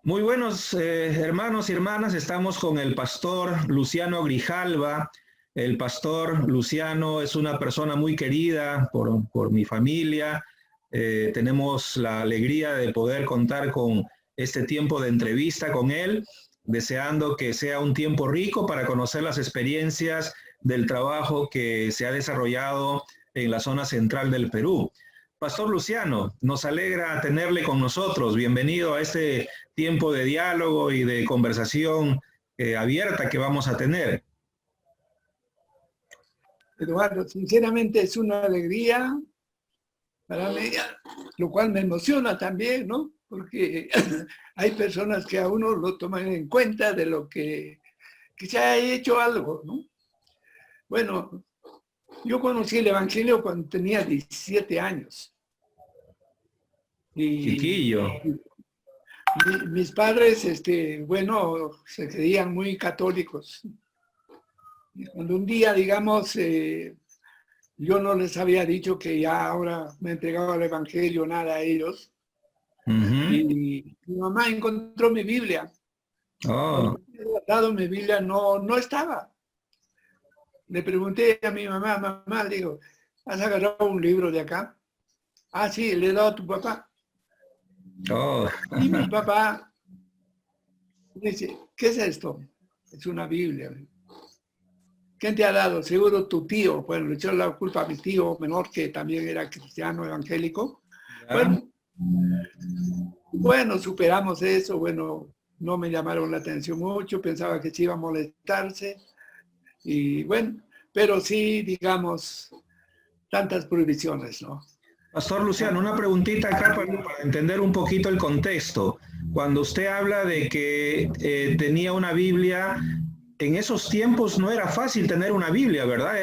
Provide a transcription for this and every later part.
Muy buenos hermanos y hermanas, estamos con el pastor Luciano Grijalva. El pastor Luciano es una persona muy querida por mi familia. Tenemos la alegría de poder contar con este tiempo de entrevista con él, deseando que sea un tiempo rico para conocer las experiencias del trabajo que se ha desarrollado en la zona central del Perú. Pastor Luciano, nos alegra tenerle con nosotros. Bienvenido a este tiempo de diálogo y de conversación abierta que vamos a tener. Eduardo, sinceramente es una alegría para mí, lo cual me emociona también, ¿no? Porque hay personas que a uno lo toman en cuenta de lo que se ha hecho algo, ¿no? Bueno, yo conocí el Evangelio cuando tenía 17 años. Chiquillo. Mis padres, bueno, se creían muy católicos. Y cuando un día, digamos, yo no les había dicho que ya ahora me entregaba el Evangelio, nada a ellos. Y mi mamá encontró mi Biblia. Cuando he guardado mi Biblia no estaba. Le pregunté a mi mamá, digo, ¿has agarrado un libro de acá? Ah, sí, le he dado a tu papá. Y mi papá dice, ¿qué es esto? Es una Biblia. ¿Quién te ha dado? Seguro tu tío. Bueno, le echó la culpa a mi tío menor, que también era cristiano evangélico. Bueno, superamos eso. Bueno, no me llamaron la atención mucho. Pensaba que se iba a molestarse. Y bueno, pero sí, digamos, tantas prohibiciones, ¿no? Pastor Luciano, una preguntita acá para entender un poquito el contexto. Cuando usted habla de que tenía una Biblia, en esos tiempos no era fácil tener una Biblia, ¿verdad?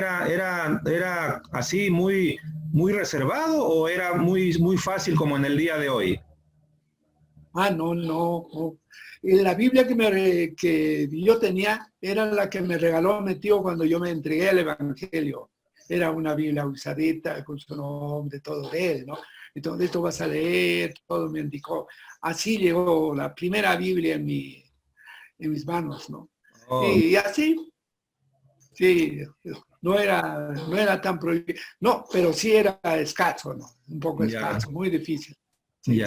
¿Era así muy reservado o era muy fácil como en el día de hoy? Ah, no. La Biblia que yo tenía era la que me regaló mi tío cuando yo me entregué al Evangelio. Era una Biblia usadita con su nombre, todo de él, ¿no? Entonces esto vas a leer, todo me indicó. Así llegó la primera Biblia en mis manos, ¿no? Y así, sí, no era tan prohibido. No, pero sí era escaso, ¿no? Un poco escaso, muy difícil. Sí.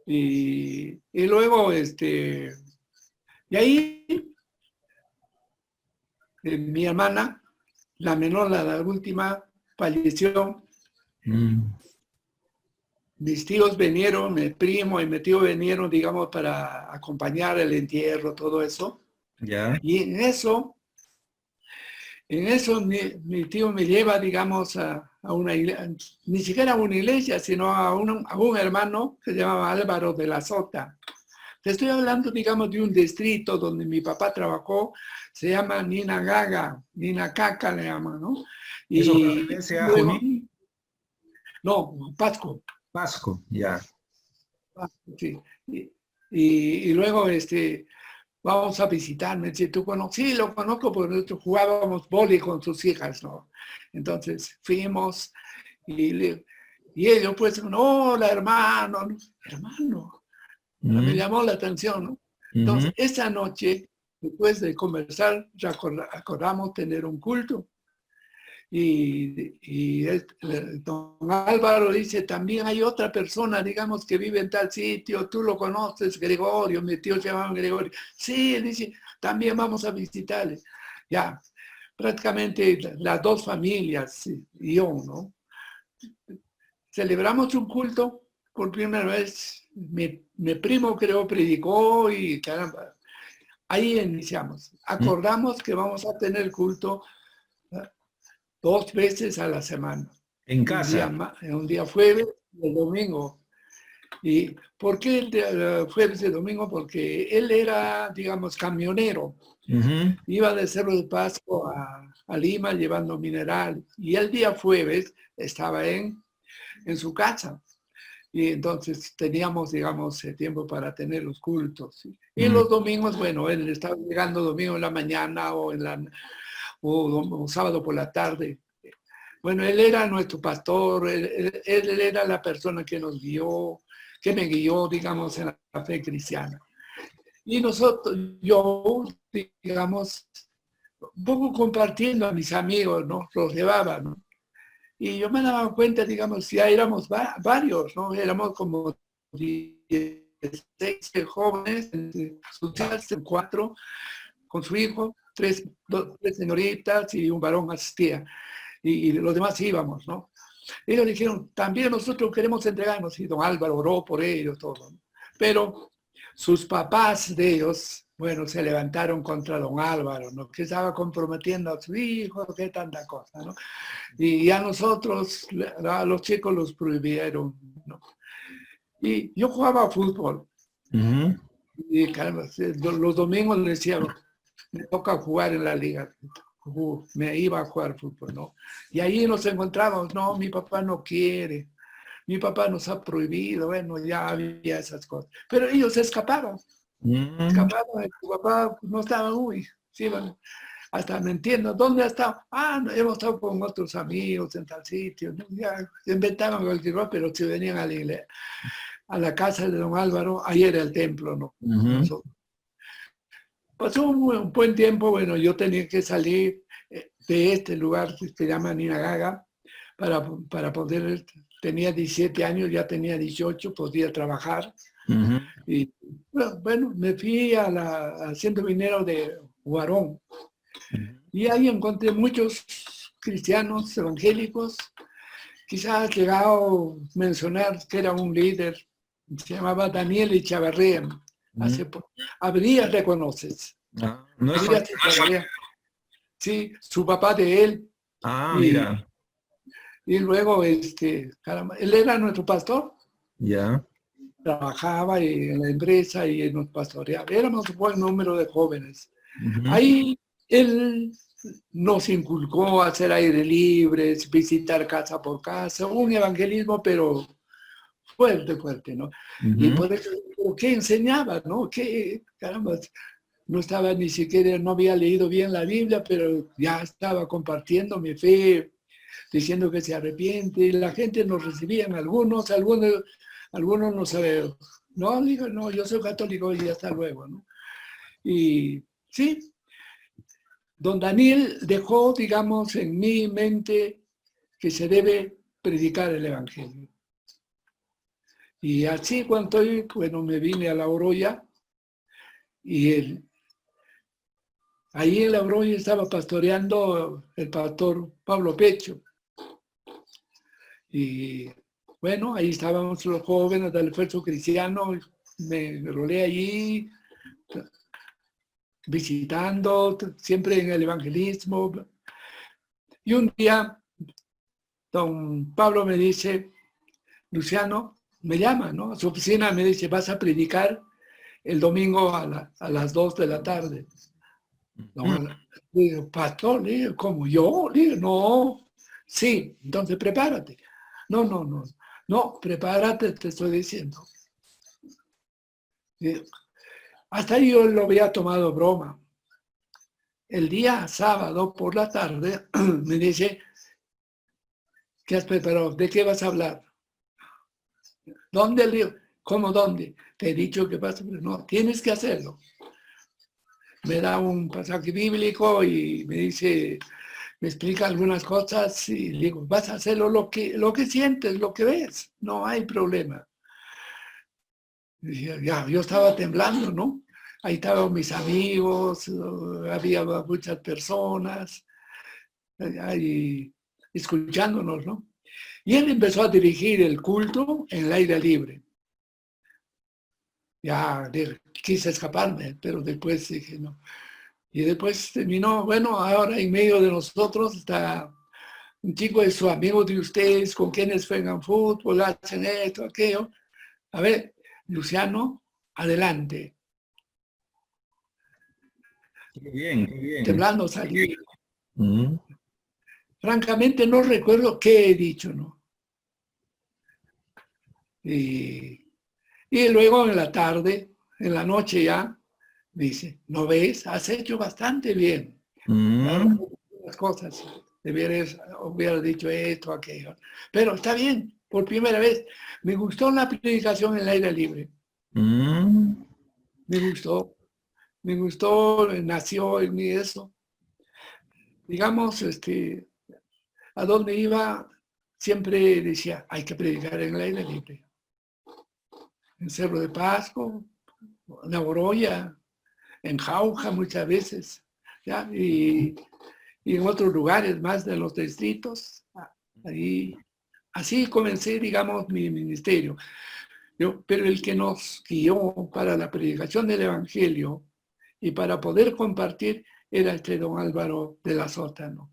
Y luego, y ahí, mi hermana, la menor, la última, falleció. Mis tíos vinieron, mi primo y mi tío vinieron, digamos, para acompañar el entierro, todo eso. Y en eso mi tío me lleva, digamos, a una iglesia, ni siquiera a una iglesia, sino a un hermano que se llamaba Álvaro de la Sota. Te estoy hablando, digamos, de un distrito donde mi papá trabajó, se llama Nina Caca le llaman, ¿no? ¿Eso pertenece a Junín? No, Pasco. Pasco, ya. Sí. Y luego, vamos a visitarme. Si tú conoces, sí, lo conozco porque nosotros jugábamos vóley con sus hijas, ¿no? Entonces fuimos y ellos pues, hola hermano, me llamó la atención, ¿no? Entonces, esa noche, después de conversar, acordamos tener un culto. Y don Álvaro dice, también hay otra persona, digamos, que vive en tal sitio, tú lo conoces, Gregorio, mi tío se llamaba Gregorio. Sí, dice, también vamos a visitarle. Ya, prácticamente las dos familias y yo, ¿no? Celebramos un culto por primera vez. Mi primo creo predicó y caramba, ahí iniciamos. Acordamos que vamos a tener culto 2 veces a la semana. En casa. Un día jueves y el domingo. ¿Y por qué el jueves y el domingo? Porque él era, digamos, camionero. Iba de Cerro de Pasco a Lima llevando mineral. Y el día jueves estaba en su casa. Y entonces teníamos, digamos, tiempo para tener los cultos. Y los domingos, bueno, él estaba llegando domingo en la mañana o sábado por la tarde. Bueno, él era nuestro pastor, él era la persona que nos guió. que me guió, digamos, en la fe cristiana. Y yo, digamos, un poco compartiendo a mis amigos, ¿no? Los llevaba, ¿no? Y yo me daba cuenta, digamos, ya éramos varios, ¿no? Éramos como 16 jóvenes, sus 4, con su hijo, tres señoritas y un varón asistía. Y los demás íbamos, ¿no? Ellos dijeron, también nosotros queremos entregarnos. Y don Álvaro oró por ellos, todo. ¿No? Pero sus papás de ellos, bueno, se levantaron contra don Álvaro, ¿no? Que estaba comprometiendo a su hijo, que tanta cosa, ¿no? Y a nosotros, a los chicos los prohibieron, ¿no? Y yo jugaba fútbol. Y claro, los domingos les decía, me toca jugar en la liga. Me iba a jugar fútbol, ¿no? Y ahí nos encontramos, no, mi papá no quiere, mi papá nos ha prohibido, bueno, ya había esas cosas. Pero ellos escapaban, su papá no estaba, sí, bueno, hasta me entiendo, ¿dónde ha estado? No, hemos estado con otros amigos en tal sitio, ¿no? Ya inventaban cualquier cosa, pero si venían a la iglesia, a la casa de don Álvaro, ahí era el templo, ¿no? Pasó un buen tiempo, bueno, yo tenía que salir de este lugar que se llama Ninagaga para poder, tenía 17 años, ya tenía 18, podía trabajar. Y bueno, me fui al centro minero de Huarón. Y ahí encontré muchos cristianos evangélicos. Quizás llegado a mencionar que era un líder, se llamaba Daniel Echavarría. Habría reconoces. No es Sí, su papá de él. Mira. Y luego, caramba, él era nuestro pastor. Ya. Trabajaba en la empresa y nos pastoreaba. Éramos un buen número de jóvenes. Ahí él nos inculcó a hacer aire libre, visitar casa por casa, un evangelismo, pero fuerte, ¿no? Y por eso, ¿qué enseñaba, no? ¿Qué, caramba? No estaba ni siquiera, no había leído bien la Biblia, pero ya estaba compartiendo mi fe, diciendo que se arrepiente, y la gente nos recibían, algunos no sabían, no, digo, no, yo soy católico y hasta luego, ¿no? Y sí, don Daniel dejó, digamos, en mi mente que se debe predicar el Evangelio. Y así cuando bueno, me vine a La Oroya y ahí en La Oroya estaba pastoreando el pastor Pablo Pecho. Y bueno, ahí estábamos los jóvenes del esfuerzo cristiano, me rolé allí visitando, siempre en el evangelismo. Y un día, don Pablo me dice, Luciano, me llama, ¿no? A su oficina me dice, vas a predicar el domingo a las 2 de la tarde. No, le digo, pastor, le digo, ¿cómo yo? Le digo, no, sí, entonces prepárate. No, prepárate, te estoy diciendo. Hasta ahí yo lo había tomado broma. El día sábado por la tarde me dice, ¿qué has preparado? ¿De qué vas a hablar? ¿Dónde, Leo? ¿Cómo dónde? Te he dicho que vas a hablar. No, tienes que hacerlo. Me da un pasaje bíblico y me dice, me explica algunas cosas y le digo, vas a hacerlo lo que sientes, lo que ves. No hay problema. Y ya, yo estaba temblando, ¿no? Ahí estaban mis amigos, había muchas personas ahí escuchándonos, ¿no? Y él empezó a dirigir el culto en el aire libre. Ya quise escaparme, pero después dije, no. Y después terminó, bueno, ahora en medio de nosotros está un chico de sus amigos de ustedes, con quienes juegan fútbol, hacen esto, aquello. A ver, Luciano, adelante. Qué bien. Temblando salí. Francamente no recuerdo qué he dicho, ¿no? Y luego en la tarde, en la noche ya, dice, ¿no ves? Has hecho bastante bien. Claro, las cosas, hubiera dicho esto, aquello. Pero está bien, por primera vez, me gustó la predicación en el aire libre. Mm. Me gustó, nació en mí eso. Digamos, a donde iba, siempre decía, hay que predicar en el aire libre. En Cerro de Pasco, en La Oroya, en Jauja muchas veces, ¿ya? Y en otros lugares más de los distritos. Ahí, así comencé, digamos, mi ministerio. Pero el que nos guió para la predicación del Evangelio y para poder compartir era don Álvaro de la Sota, ¿no?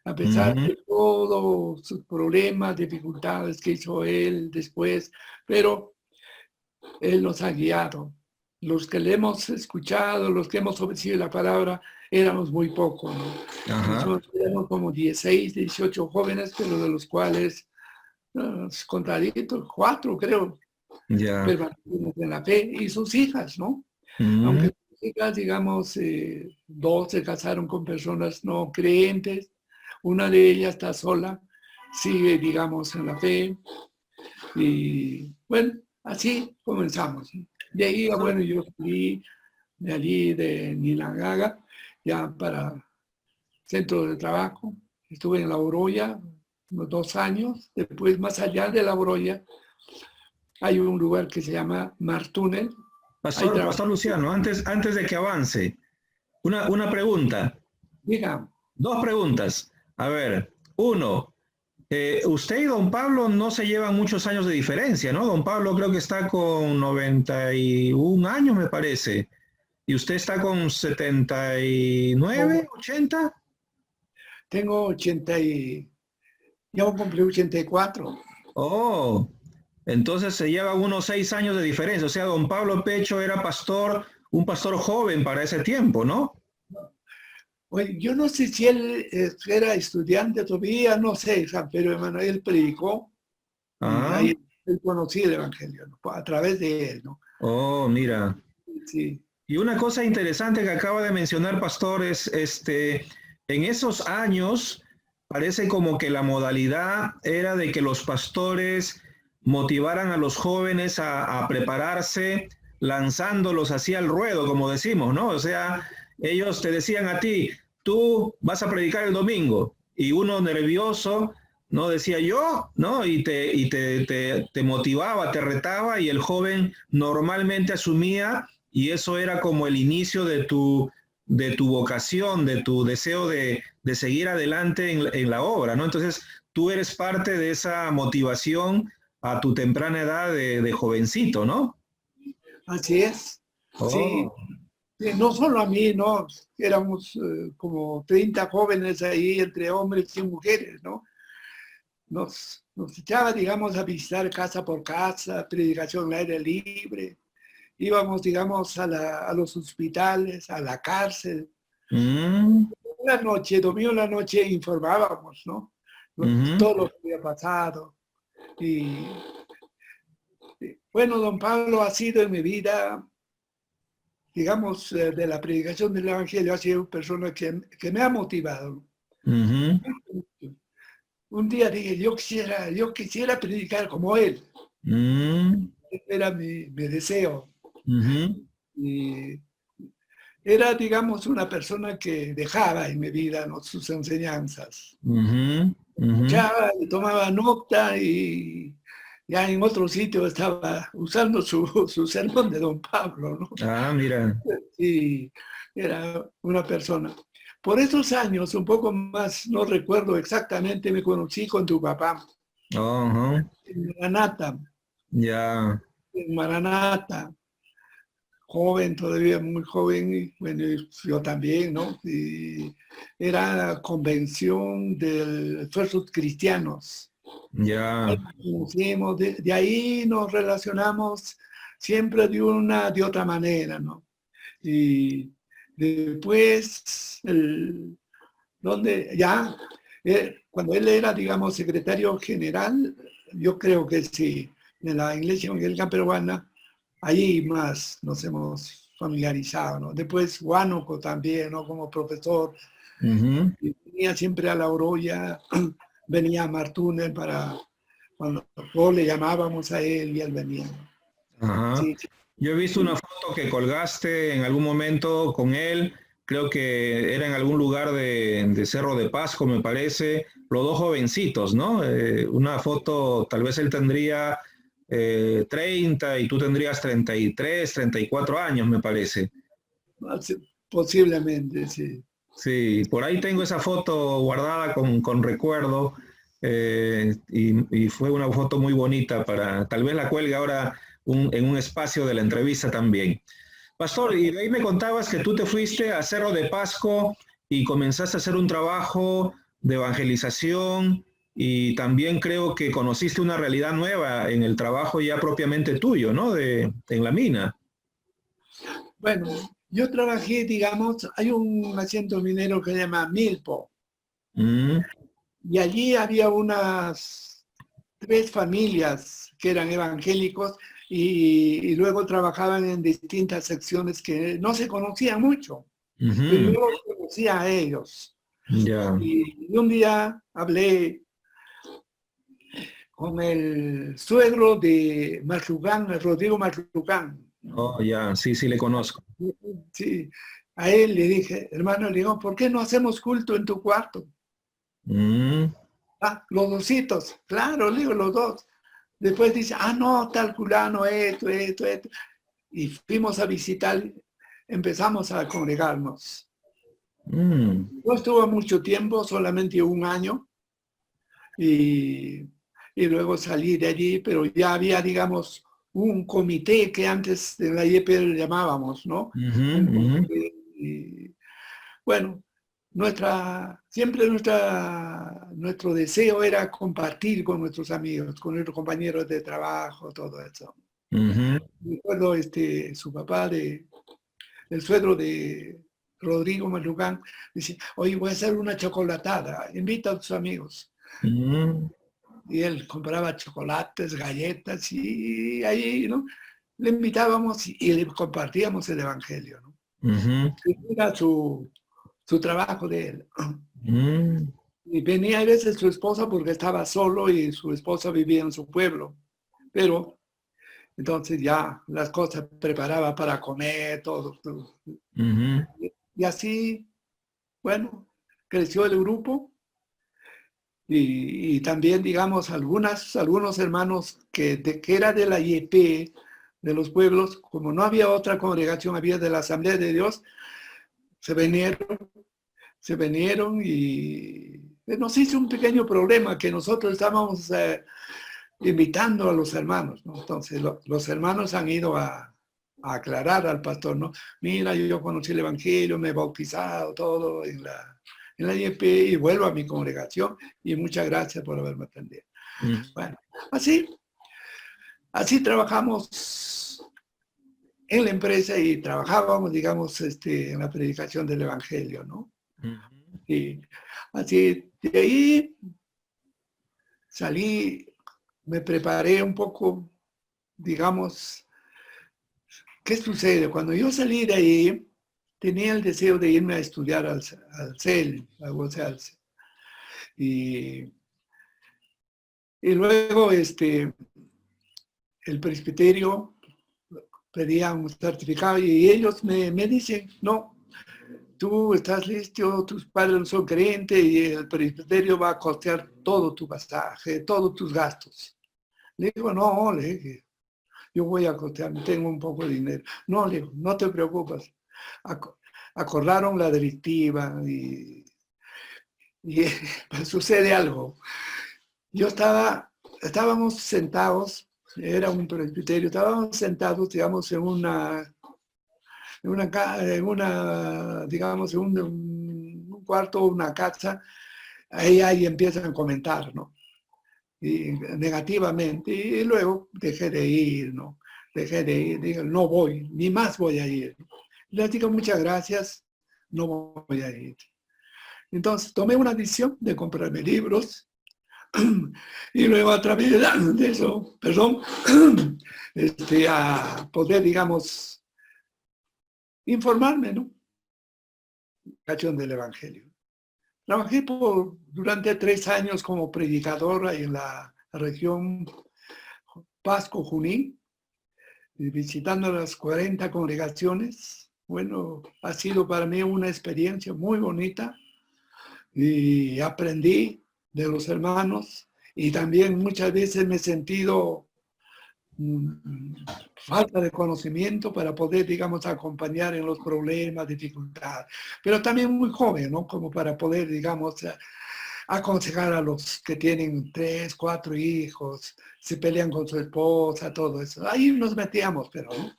A pesar de todos sus problemas, dificultades que hizo él después, pero él nos ha guiado. Los que le hemos escuchado, los que hemos obedecido la palabra, éramos muy pocos, ¿no? Nosotros éramos como 16, 18 jóvenes, pero de los cuales, contaditos, 4 creo, permanecimos en la fe, y sus hijas, ¿no? Aunque sus hijas, digamos, 2 se casaron con personas no creyentes, una de ellas está sola, sigue, digamos, en la fe, y bueno, así comenzamos. De ahí, bueno, yo fui de allí, de Nilagaga, ya para centro de trabajo. Estuve en La Oroya unos 2 años. Después, más allá de La Oroya, hay un lugar que se llama Martúnel. Pastor Luciano, antes de que avance, una pregunta. Diga. 2 preguntas. A ver, 1, usted y don Pablo no se llevan muchos años de diferencia, ¿no? Don Pablo creo que está con 91 años, me parece. ¿Y usted está con 79, 80? Tengo 80 y... Ya voy a cumplir 84. Oh, entonces se llevan unos 6 años de diferencia. O sea, don Pablo Pecho era pastor, un pastor joven para ese tiempo, ¿no? Oye, yo no sé si él era estudiante todavía, no sé, pero Emanuel predicó y ahí él conocía el Evangelio, ¿no? A través de él, ¿no? Oh, mira. Sí. Y una cosa interesante que acaba de mencionar, pastor, es en esos años parece como que la modalidad era de que los pastores motivaran a los jóvenes a prepararse lanzándolos hacia el ruedo, como decimos, ¿no? O sea, ellos te decían a ti, tú vas a predicar el domingo, y uno nervioso, ¿no? Decía yo, ¿no? Y te motivaba, te retaba, y el joven normalmente asumía, y eso era como el inicio de tu vocación, de tu deseo de seguir adelante en la obra, ¿no? Entonces, tú eres parte de esa motivación a tu temprana edad de jovencito, ¿no? Así es. Oh. Sí. No solo a mí, ¿no? Éramos como 30 jóvenes ahí, entre hombres y mujeres, ¿no? Nos echaba, digamos, a visitar casa por casa, predicación al aire libre. Íbamos, digamos, a los hospitales, a la cárcel. La noche, domingo en la noche, informábamos, ¿no? Todo lo que había pasado. Y bueno, don Pablo ha sido en mi vida, digamos, de la predicación del Evangelio, ha sido una persona que me ha motivado. Un día dije, yo quisiera predicar como él. Era mi deseo. Y era, digamos, una persona que dejaba en mi vida, ¿no?, sus enseñanzas. Escuchaba y tomaba nota, y ya en otro sitio estaba usando su sermón de don Pablo, ¿no? Ah, mira. Y era una persona. Por esos años, un poco más, no recuerdo exactamente, me conocí con tu papá. En Maranata. Ya. En Maranata. Joven, todavía muy joven, y bueno, yo también, ¿no? Y era la convención de esfuerzos cristianos. Ya. De ahí nos relacionamos siempre de otra manera, ¿no? Y después, cuando él era, digamos, secretario general, yo creo que sí, de la Iglesia Evangélica Peruana, ahí más nos hemos familiarizado, ¿no? Después Huánuco también, ¿no? Como profesor. Y venía siempre a La Oroya, venía a Martúnel para cuando le llamábamos a él y él venía. Ajá. Sí, sí. Yo he visto una foto que colgaste en algún momento con él, creo que era en algún lugar de Cerro de Pasco, me parece, los dos jovencitos, ¿no? Una foto, tal vez él tendría 30 y tú tendrías 33, 34 años, me parece. Posiblemente, sí. Sí, por ahí tengo esa foto guardada con recuerdo y fue una foto muy bonita para, tal vez la cuelgue ahora en un espacio de la entrevista también. Pastor, y de ahí me contabas que tú te fuiste a Cerro de Pasco y comenzaste a hacer un trabajo de evangelización y también creo que conociste una realidad nueva en el trabajo ya propiamente tuyo, ¿no? En la mina. Bueno, yo trabajé, digamos, hay un asiento minero que se llama Milpo, Mm, y allí había unas 3 familias que eran evangélicos y luego trabajaban en distintas secciones que no se conocían mucho, pero yo ujú, los conocía a ellos. ya. Y un día hablé con el suegro de Machucán, Rodrigo Machucán. Oh, ya, sí, sí le conozco. Sí, a él le dije, hermano, le digo, ¿por qué no hacemos culto en tu cuarto? Mm, Ah, los dositos, claro, le digo los dos. Después dice, ah, no, tal culano, esto. Y fuimos a visitar, empezamos a congregarnos. mm, No estuvo mucho tiempo, solamente un año, y, y luego salí de allí, pero ya había, digamos, un comité que antes de la IEP le llamábamos, ¿no? ujú, Un ujú, comité, y, bueno, siempre nuestro deseo era compartir con nuestros amigos, con nuestros compañeros de trabajo, todo eso. ujú, Recuerdo su papá, el suegro de Rodrigo Malucán, dice, oye, voy a hacer una chocolatada, invita a tus amigos. ujú, Y él compraba chocolates, galletas, y ahí, ¿no? Le invitábamos y le compartíamos el Evangelio, ¿no? ujú, Era su trabajo de él. ujú. Y venía a veces su esposa porque estaba solo y su esposa vivía en su pueblo. Pero entonces ya las cosas preparaba para comer, todo. Ujú, Y así, bueno, creció el grupo y también, digamos, algunos hermanos que era de la IEP, de los pueblos, como no había otra congregación, había de la Asamblea de Dios, se vinieron, se vinieron y nos hizo un pequeño problema que nosotros estábamos invitando a los hermanos, ¿no? Entonces los hermanos han ido a aclarar al pastor, ¿no? Mira, yo conocí el Evangelio, me he bautizado, todo en la IEP y vuelvo a mi congregación y muchas gracias por haberme atendido. ujú, Bueno, así trabajamos en la empresa y trabajábamos, digamos, en la predicación del Evangelio, ¿no? ujú. Y así, de ahí salí, me preparé un poco, digamos. ¿Qué sucede? Cuando yo salí de ahí, tenía el deseo de irme a estudiar al CEL, a UCELS. Y, y luego el presbiterio pedía un certificado y ellos me dicen, no, tú estás listo, tus padres no son creyentes y el presbiterio va a costear todo tu pasaje, todos tus gastos. Le digo, no, le dije, yo voy a costear, tengo un poco de dinero. No, le digo, no te preocupes. Acordaron la directiva y pues, sucede algo. Estábamos sentados, era un presbiterio, estábamos sentados, digamos, digamos, en un cuarto, una casa, ahí empiezan a comentar, ¿no? Y negativamente, y luego dejé de ir, ¿no? Dejé de ir, digo, no voy, ni más voy a ir. Les digo muchas gracias, no voy a ir. Entonces tomé una decisión de comprarme libros y luego a través de eso, perdón, a poder, digamos, informarme, ¿no? Canción del Evangelio. Trabajé durante 3 años como predicadora en la región Pasco, Junín, y visitando las 40 congregaciones. Bueno, ha sido para mí una experiencia muy bonita y aprendí de los hermanos y también muchas veces me he sentido falta de conocimiento para poder, digamos, acompañar en los problemas, dificultades. Pero también muy joven, ¿no? Como para poder, digamos, aconsejar a los que tienen 3, 4 hijos, se pelean con su esposa, todo eso. Ahí nos metíamos, pero ¿no?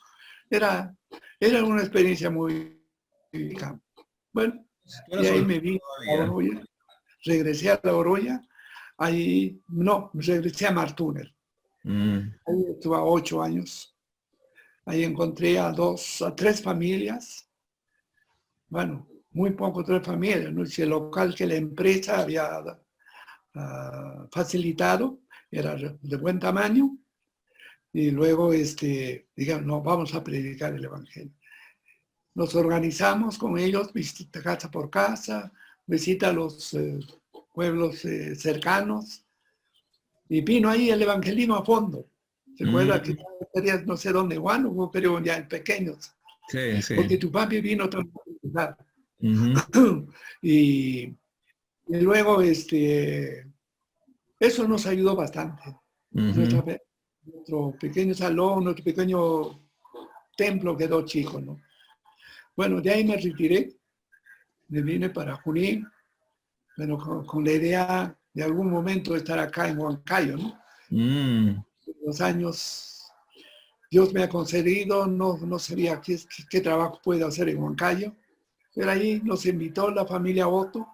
Era una experiencia muy... Bueno, Tú y eres ahí soltero me vi a todavía. Oroya, regresé a la Oroya, ahí, no, regresé a Martúnez. Mm, Ahí estuve 8 años. Ahí encontré a 3 familias. Bueno, muy poco 3 familias, ¿no? Si el local que la empresa había facilitado era de buen tamaño. Y luego, digamos, no, vamos a predicar el Evangelio. Nos organizamos con ellos, visita casa por casa, visita a los pueblos cercanos. Y vino ahí el evangelismo a fondo. ¿Se acuerda que no sé dónde, Juan, pero ya pequeños? sí, sí. Porque tu papi vino a trabajar. Ujú, Y luego, eso nos ayudó bastante. ujú, Nuestro pequeño salón, nuestro pequeño templo quedó chico, ¿no? Bueno, de ahí me retiré, me vine para Junín, pero con la idea de algún momento estar acá en Huancayo, ¿no? mm, Los años Dios me ha concedido, no sabía qué trabajo puedo hacer en Huancayo, pero ahí nos invitó la familia Otto,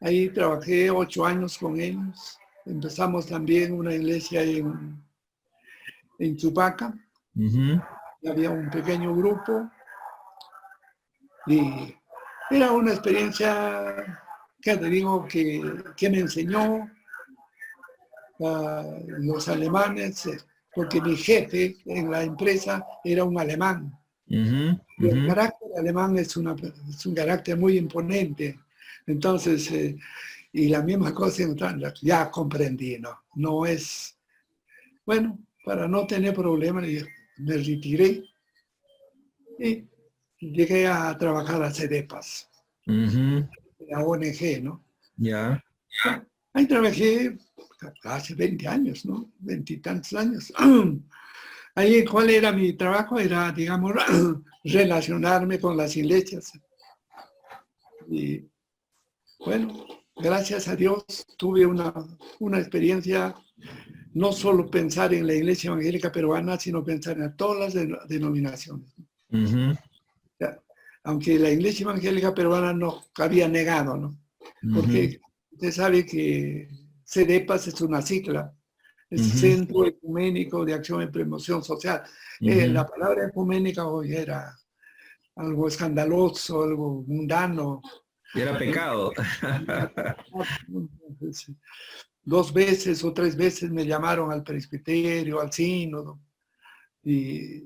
ahí trabajé 8 años con ellos, empezamos también una iglesia en Chupaca, ujú, había un pequeño grupo y era una experiencia que te digo que me enseñó los alemanes, porque mi jefe en la empresa era un alemán. ujú, Y el ujú. carácter alemán es un carácter muy imponente. Entonces, y la misma cosa, ya comprendí, ¿no? No es, bueno, para no tener problemas, me retiré y llegué a trabajar a CEDEPAS, Ujú, la ONG, ¿no? ya. Ahí trabajé hace 20 años, ¿no? 20 y tantos años. Ahí, ¿cuál era mi trabajo? Era, digamos, relacionarme con las iglesias. Y bueno, gracias a Dios tuve una experiencia, no solo pensar en la iglesia evangélica peruana, sino pensar en todas las denominaciones. Ujú, O sea, aunque la iglesia evangélica peruana no había negado, ¿no? ujú, Porque usted sabe que CEDEPAS es una sigla, es ujú, Centro Ecuménico de Acción y Promoción Social. ujú. La palabra ecuménica hoy era algo escandaloso, algo mundano. Y era pecado. Entonces, 2 veces o 3 veces me llamaron al presbiterio, al sínodo, y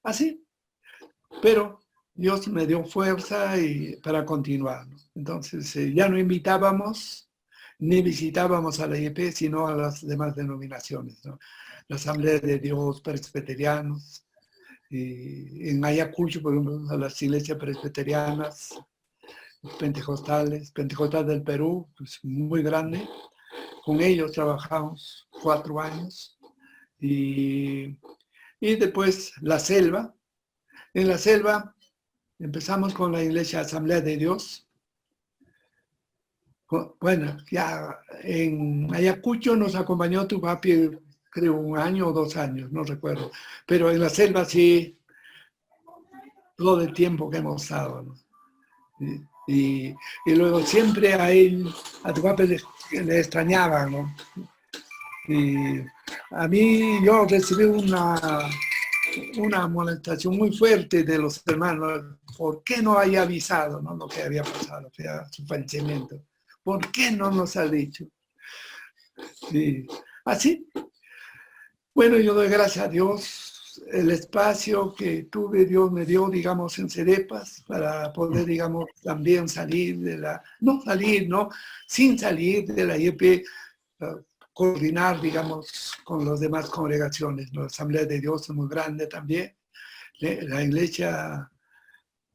así. Pero Dios me dio fuerza para continuar, ¿no? Entonces, ya no invitábamos ni visitábamos a la IEP, sino a las demás denominaciones, ¿no? La Asamblea de Dios, presbiterianos, y en Ayacucho, por ejemplo, a las iglesias presbiterianas, pentecostales del Perú, pues muy grande. Con ellos trabajamos 4 años. Y después la selva. En la selva empezamos con la iglesia Asamblea de Dios. Bueno, ya en Ayacucho nos acompañó tu papi, creo 1 año o 2 años, no recuerdo. Pero en la selva sí, todo el tiempo que hemos estado, ¿no? Y luego siempre a él, a tu papi le extrañaban, ¿no? Y a mí yo recibí una amonestación muy fuerte de los hermanos. ¿Por qué no había avisado, no, lo que había pasado, o sea, su fallecimiento? ¿Por qué no nos ha dicho? Y así, bueno, yo doy gracias a Dios el espacio que tuve, Dios me dio, digamos, en CEDEPAS para poder, digamos, también salir de la, no salir, ¿no? Sin salir de la IEP, coordinar, digamos, con las demás congregaciones. La Asamblea de Dios es muy grande también. La Iglesia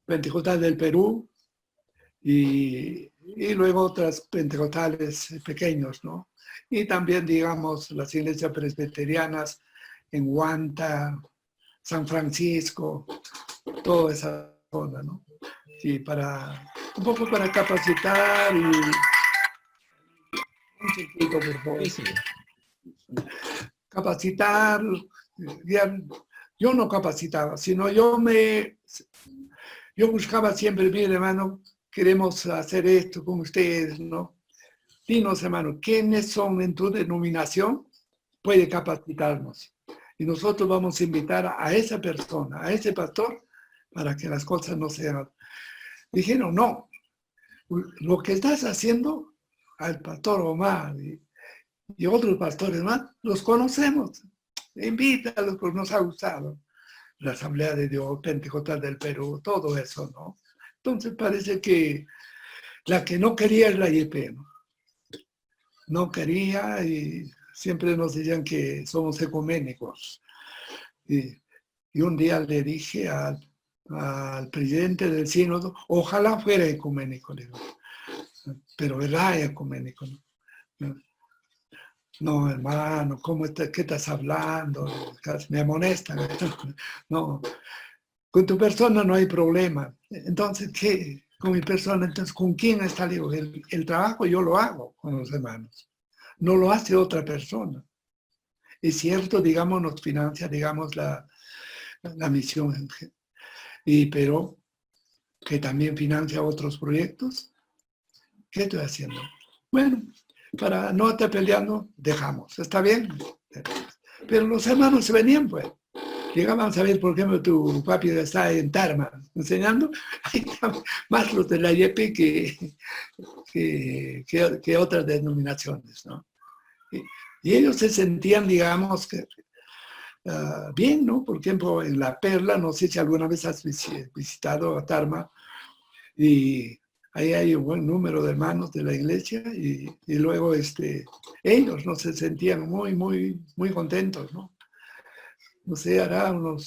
Pentecostal del Perú y luego otras pentecostales pequeños, ¿no? Y también, digamos, las iglesias presbiterianas en Huanta, San Francisco, toda esa zona, ¿no? Sí, un poco para capacitar y... Un chiquito, por favor. Sí. Capacitar, yo no capacitaba, sino yo buscaba siempre, mire, hermano, queremos hacer esto con ustedes, ¿no? Dinos, hermano, ¿quiénes son en tu denominación? Puede capacitarnos. Y nosotros vamos a invitar a esa persona, a ese pastor, para que las cosas no sean... Dijeron, no, lo que estás haciendo al pastor Omar y otros pastores más, los conocemos. Invítalos, porque nos ha gustado. La Asamblea de Dios, Pentecostal del Perú, todo eso, ¿no? Entonces parece que la que no quería es la IEP, ¿no? No quería y siempre nos decían que somos ecuménicos. Y un día le dije al presidente del sínodo, ojalá fuera ecuménico, le digo, pero era ecuménico, ¿no? No, hermano, ¿qué estás hablando? Me amonestan. No, con tu persona no hay problema. Entonces, ¿qué? Con mi persona, entonces, ¿con quién está? Digo, el trabajo yo lo hago con los hermanos. No lo hace otra persona. Es cierto, digamos, nos financia, digamos, la misión. Pero que también financia otros proyectos. ¿Qué estoy haciendo? Bueno, para no estar peleando, dejamos. ¿Está bien? Pero los hermanos se venían, pues. Llegaban a saber, por ejemplo, tu papi está en Tarma enseñando. Ahí están más los de la IEP que otras denominaciones, ¿no? Y ellos se sentían, digamos, bien, ¿no? Por ejemplo, en La Perla, no sé si alguna vez has visitado a Tarma, y ahí hay un buen número de hermanos de la iglesia y luego ellos no se sentían muy contentos, ¿no? No sé, hará un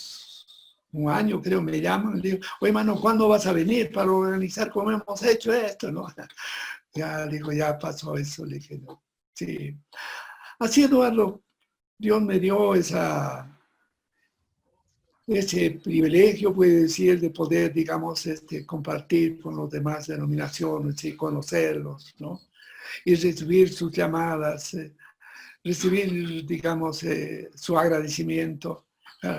año creo, me llaman, le digo, oye hermano, ¿cuándo vas a venir para organizar cómo hemos hecho esto? ¿No? Ya digo, ya pasó eso, le dije, no. Sí. Así, Eduardo, Dios me dio ese privilegio, puede decir, de poder, digamos, compartir con los demás denominaciones y conocerlos, ¿no? Y recibir sus llamadas, recibir, digamos, su agradecimiento.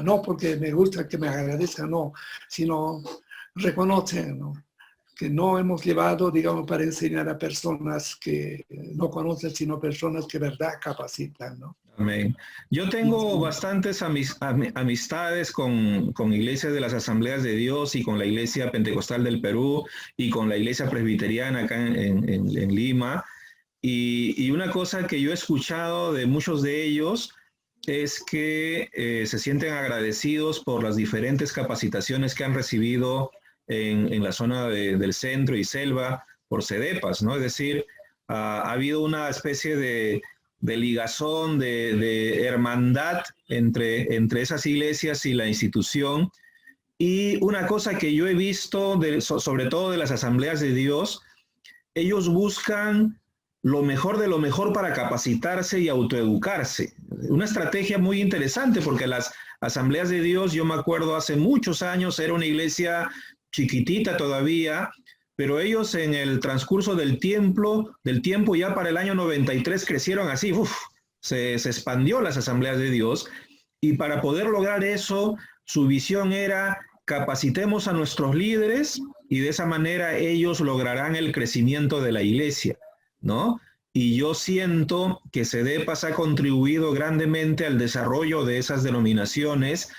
No porque me gusta que me agradezcan, no, sino reconocen, ¿no? Que no hemos llevado, digamos, para enseñar a personas que no conocen, sino personas que de verdad capacitan, ¿no? Amén. Yo tengo bastantes amistades con iglesias de las Asambleas de Dios y con la Iglesia Pentecostal del Perú y con la Iglesia Presbiteriana acá en Lima. Y una cosa que yo he escuchado de muchos de ellos es que se sienten agradecidos por las diferentes capacitaciones que han recibido en la zona del centro y selva por CEDEPAS, ¿no? Es decir, ha habido una especie de ligazón, de hermandad entre esas iglesias y la institución. Y una cosa que yo he visto, sobre todo de las Asambleas de Dios, ellos buscan lo mejor de lo mejor para capacitarse y autoeducarse. Una estrategia muy interesante porque las Asambleas de Dios, yo me acuerdo hace muchos años, era una iglesia chiquitita todavía, pero ellos en el transcurso del tiempo ya para el año 93 crecieron así, se expandió las Asambleas de Dios, y para poder lograr eso, su visión era capacitemos a nuestros líderes y de esa manera ellos lograrán el crecimiento de la iglesia, ¿no? Y yo siento que CEDEPAS ha contribuido grandemente al desarrollo de esas denominaciones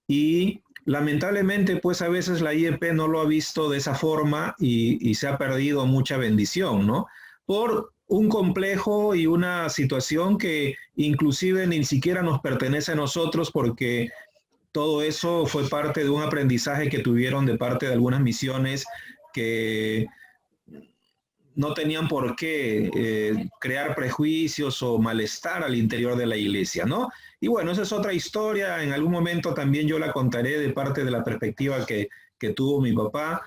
y lamentablemente pues a veces la IEP no lo ha visto de esa forma y se ha perdido mucha bendición, ¿no? Por un complejo y una situación que inclusive ni siquiera nos pertenece a nosotros porque todo eso fue parte de un aprendizaje que tuvieron de parte de algunas misiones que no tenían por qué crear prejuicios o malestar al interior de la iglesia, ¿no? Y bueno, esa es otra historia, en algún momento también yo la contaré de parte de la perspectiva que tuvo mi papá,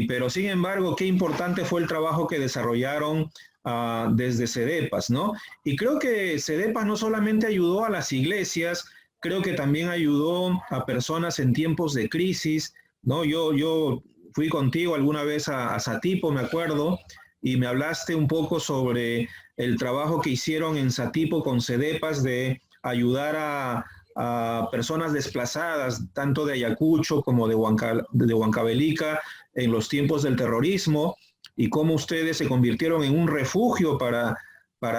pero sin embargo, qué importante fue el trabajo que desarrollaron desde CEDEPAS, ¿no? Y creo que CEDEPAS no solamente ayudó a las iglesias, creo que también ayudó a personas en tiempos de crisis, ¿no? Yo fui contigo alguna vez a Satipo, me acuerdo, y me hablaste un poco sobre el trabajo que hicieron en Satipo con CEDEPAS de ayudar a personas desplazadas, tanto de Ayacucho como de Huancavelica, en los tiempos del terrorismo, y cómo ustedes se convirtieron en un refugio para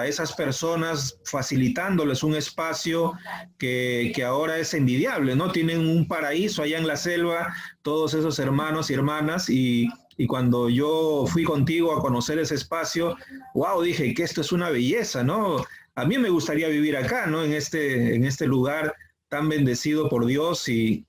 esas personas, facilitándoles un espacio que ahora es envidiable, ¿no? Tienen un paraíso allá en la selva, todos esos hermanos y hermanas, y cuando yo fui contigo a conocer ese espacio, wow, dije que esto es una belleza, ¿no? A mí me gustaría vivir acá, ¿no? En este lugar tan bendecido por Dios y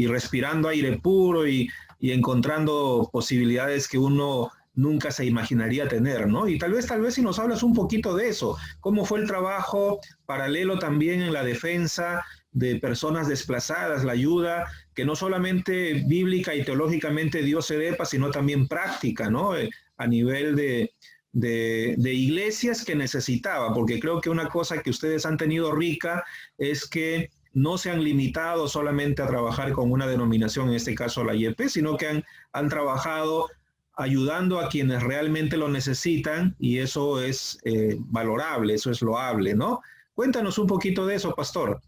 respirando aire puro y encontrando posibilidades que uno nunca se imaginaría tener, ¿no? Y tal vez si nos hablas un poquito de eso, cómo fue el trabajo paralelo también en la defensa de personas desplazadas, la ayuda que no solamente bíblica y teológicamente Dios se depa, sino también práctica, ¿no? A nivel de iglesias que necesitaba, porque creo que una cosa que ustedes han tenido rica es que no se han limitado solamente a trabajar con una denominación, en este caso la IEP, sino que han trabajado ayudando a quienes realmente lo necesitan y eso es valorable, eso es loable, ¿no? Cuéntanos un poquito de eso, pastor.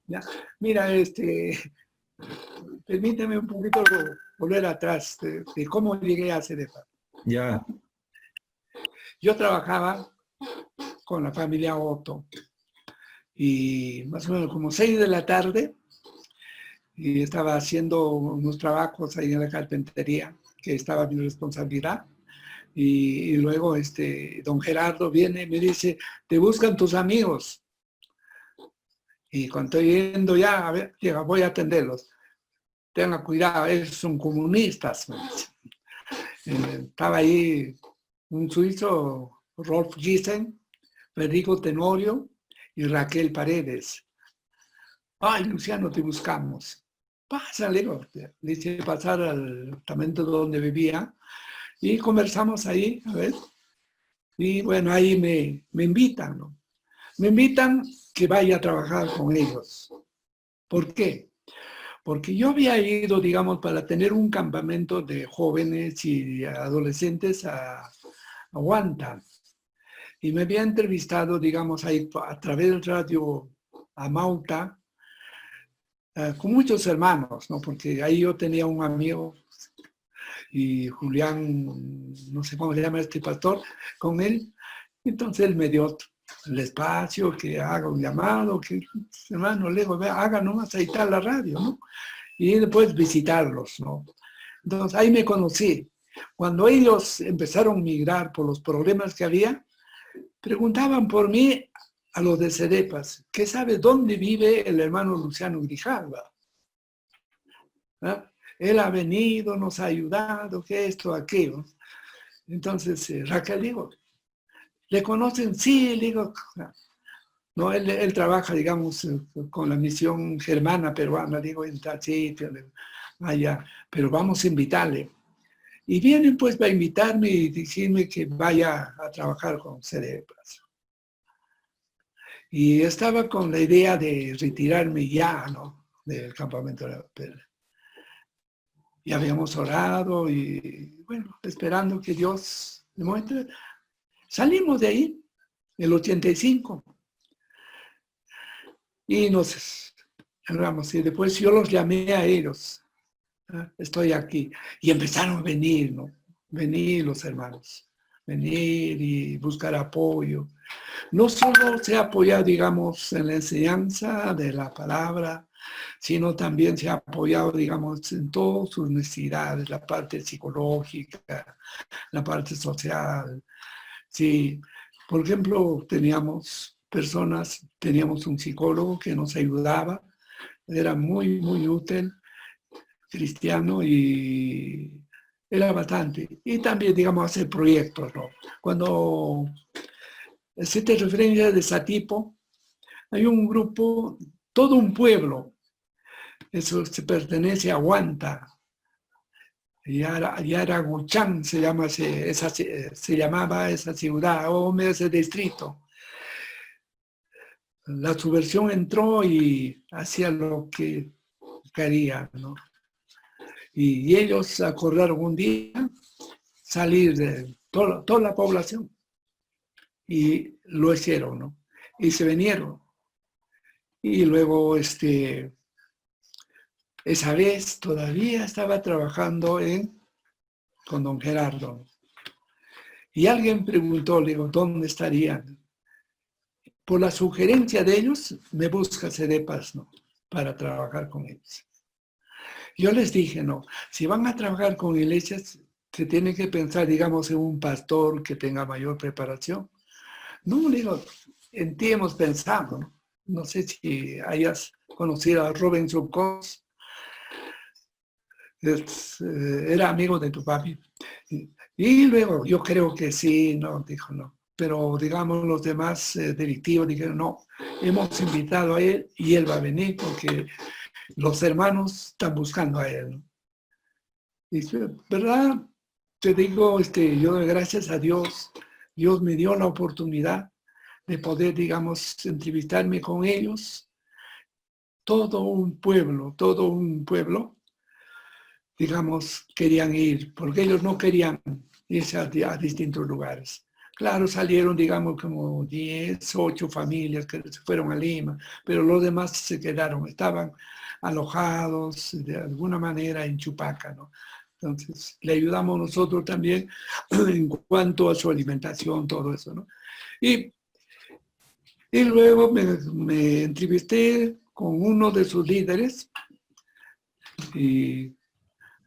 Ya. Mira, permíteme un poquito volver atrás de cómo llegué a CEDEPAS. Ya. Yo trabajaba con la familia Otto y más o menos como 6 de la tarde y estaba haciendo unos trabajos ahí en la carpintería que estaba mi responsabilidad y luego don Gerardo viene y me dice, te buscan tus amigos. Y cuando estoy yendo ya, a ver, llega, voy a atenderlos. Tengan cuidado, ellos son comunistas. Estaba ahí un suizo, Rolf Giesen, Federico Tenorio y Raquel Paredes. Ay, Luciano, te buscamos. Pásale, le hice pasar al apartamento donde vivía y conversamos ahí, a ver. Y bueno, ahí me invitan, ¿no? Me invitan que vaya a trabajar con ellos. ¿Por qué? Porque yo había ido, digamos, para tener un campamento de jóvenes y adolescentes a Huanta. Y me había entrevistado, digamos, ahí a través del radio a Mauta, con muchos hermanos, ¿no? Porque ahí yo tenía un amigo, y Julián, no sé cómo se llama este pastor, con él. Entonces él me dio el espacio, que haga un llamado, que hermano, le digo, haga nomás, ahí está la radio, ¿no? Y después visitarlos, ¿no? Entonces ahí me conocí. Cuando ellos empezaron a migrar por los problemas que había, preguntaban por mí a los de CEDEPAS, ¿qué sabe dónde vive el hermano Luciano Grijalva? ¿Ah? Él ha venido, nos ha ayudado, que esto, aquello. Entonces, Raquel, digo, ¿le conocen? Sí, le digo, no, él trabaja, digamos, con la misión germana peruana, digo, en tal sitio, allá, pero vamos a invitarle. Y vienen pues a invitarme y decirme que vaya a trabajar con CEDEPAS. Y estaba con la idea de retirarme ya, ¿no? Del campamento de la Pera. Y habíamos orado y, bueno, esperando que Dios, de momento, salimos de ahí, el 85. Y nos entramos. Y después yo los llamé a ellos. Estoy aquí. Y empezaron a venir, ¿no? Venir los hermanos. Venir y buscar apoyo. No solo se ha apoyado, digamos, en la enseñanza de la palabra, sino también se ha apoyado, digamos, en todas sus necesidades, la parte psicológica, la parte social. Sí, por ejemplo, teníamos un psicólogo que nos ayudaba, era muy, muy útil, cristiano, y era bastante. Y también, digamos, hacer proyectos, ¿no? Cuando se te referencia de Satipo, hay un grupo, todo un pueblo, eso se pertenece a Huanta, Yaraguchán se llamaba esa ciudad, o ese distrito. La subversión entró y hacía lo que quería, ¿no? Y ellos acordaron un día salir de toda la población y lo hicieron, ¿no? Y se vinieron. Y luego, esa vez todavía estaba trabajando con don Gerardo. Y alguien preguntó, le digo, ¿dónde estarían? Por la sugerencia de ellos, me busca Cedepas, ¿no? Para trabajar con ellos. Yo les dije, no, si van a trabajar con iglesias, se tiene que pensar, digamos, en un pastor que tenga mayor preparación. No, digo, en ti hemos pensado, ¿no? No sé si hayas conocido a Robinson Cox, era amigo de tu papi. Y luego, yo creo que sí, no, dijo no. Pero, digamos, los demás directivos dijeron, no, hemos invitado a él y él va a venir porque los hermanos están buscando a él, ¿no? Y, ¿verdad? Te digo, yo gracias a Dios, Dios me dio la oportunidad de poder, digamos, entrevistarme con ellos. Todo un pueblo, digamos, querían ir, porque ellos no querían irse a distintos lugares. Claro, salieron, digamos, como 10, 8 familias que se fueron a Lima, pero los demás se quedaron, estaban alojados de alguna manera en Chupaca, ¿no? Entonces, le ayudamos nosotros también en cuanto a su alimentación, todo eso, ¿no? Y luego me entrevisté con uno de sus líderes y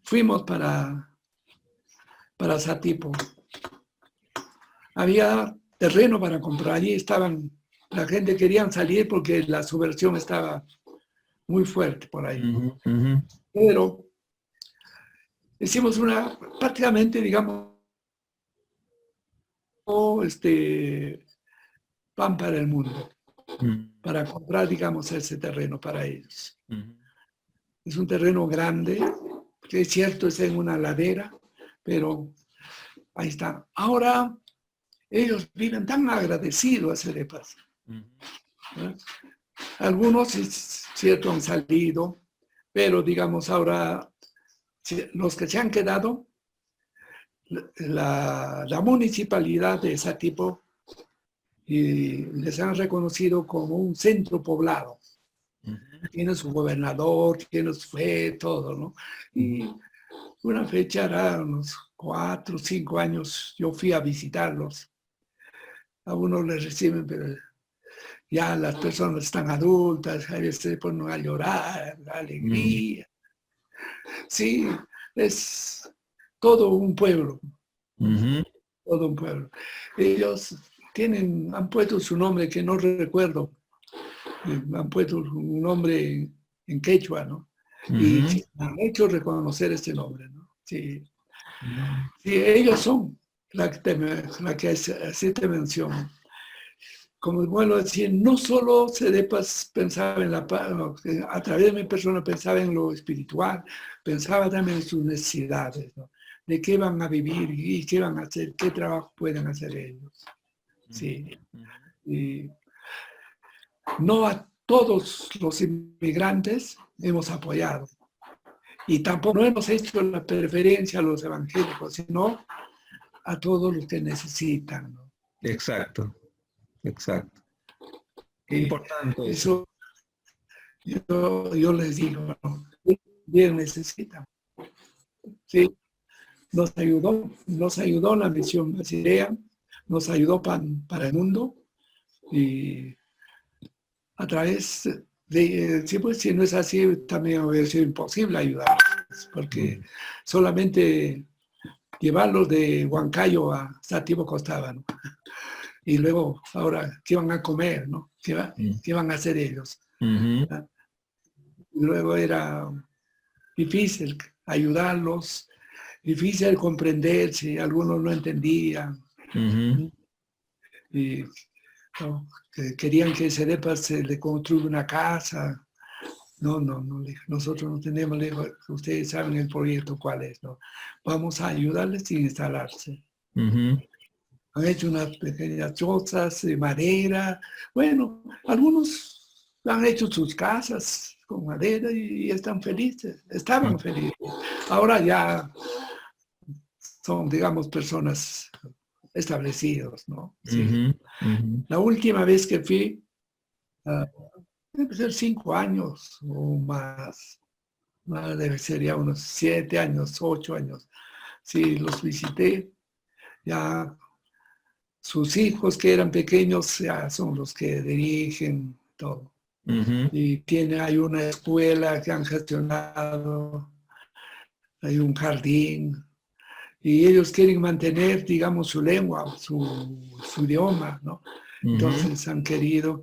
fuimos para Satipo. Había terreno para comprar, allí estaban, la gente quería salir porque la subversión estaba muy fuerte por ahí. Pero hicimos prácticamente, digamos, pan para el mundo, para comprar, digamos, ese terreno para ellos. Es un terreno grande, que es cierto, es en una ladera, pero ahí está. Ahora ellos viven tan agradecidos a Cedepas. Algunos, es cierto, han salido, pero digamos ahora, los que se han quedado, la municipalidad de Satipo y les han reconocido como un centro poblado. Tiene su gobernador, tiene su fe, todo, ¿no? Y una fecha, era unos 4 o 5 años, yo fui a visitarlos. A unos les reciben, pero ya las personas están adultas, a veces se ponen a llorar, la alegría. Sí, es todo un pueblo. Todo un pueblo. Ellos han puesto su nombre que no recuerdo. Han puesto un nombre en quechua, ¿no? Y han hecho reconocer este nombre, ¿no? Sí. Sí, ellos son la que así te menciono. Como vuelvo a decir, no solo Cedepas pensaba en a través de mi persona pensaba en lo espiritual, pensaba también en sus necesidades, ¿no? De qué van a vivir y qué van a hacer, qué trabajo pueden hacer ellos. Sí. Y no a todos los inmigrantes hemos apoyado. Y tampoco no hemos hecho la preferencia a los evangélicos, sino a todos los que necesitan, ¿no? Exacto. Importante eso. Yo les digo, ¿no? Bien necesitan. Sí, nos ayudó la misión Basilea, nos ayudó para el mundo y a través de, sí, pues si no es así, también hubiera sido imposible ayudarlos, porque solamente llevarlos de Huancayo a Satipo costaba, ¿no? Y luego, ahora, ¿qué van a comer, no? ¿Qué van a hacer ellos? Luego era difícil ayudarlos difícil de comprender si algunos no entendían. Y no, que querían que Cedepas se le construya una casa. No, nosotros no tenemos, ustedes saben el proyecto cuál es, ¿no? Vamos a ayudarles sin instalarse. Han hecho unas pequeñas chozas de madera. Bueno, algunos han hecho sus casas con madera y están felices, estaban felices. Ahora ya son, digamos, personas establecidos, ¿no? Sí. La última vez que fui, debe ser 5 años o más, debe ser ya unos 7 años, 8 años. Sí, los visité, ya sus hijos que eran pequeños ya son los que dirigen todo. Y hay una escuela que han gestionado, hay un jardín, y ellos quieren mantener, digamos, su lengua, su idioma, ¿no? Entonces han pedido,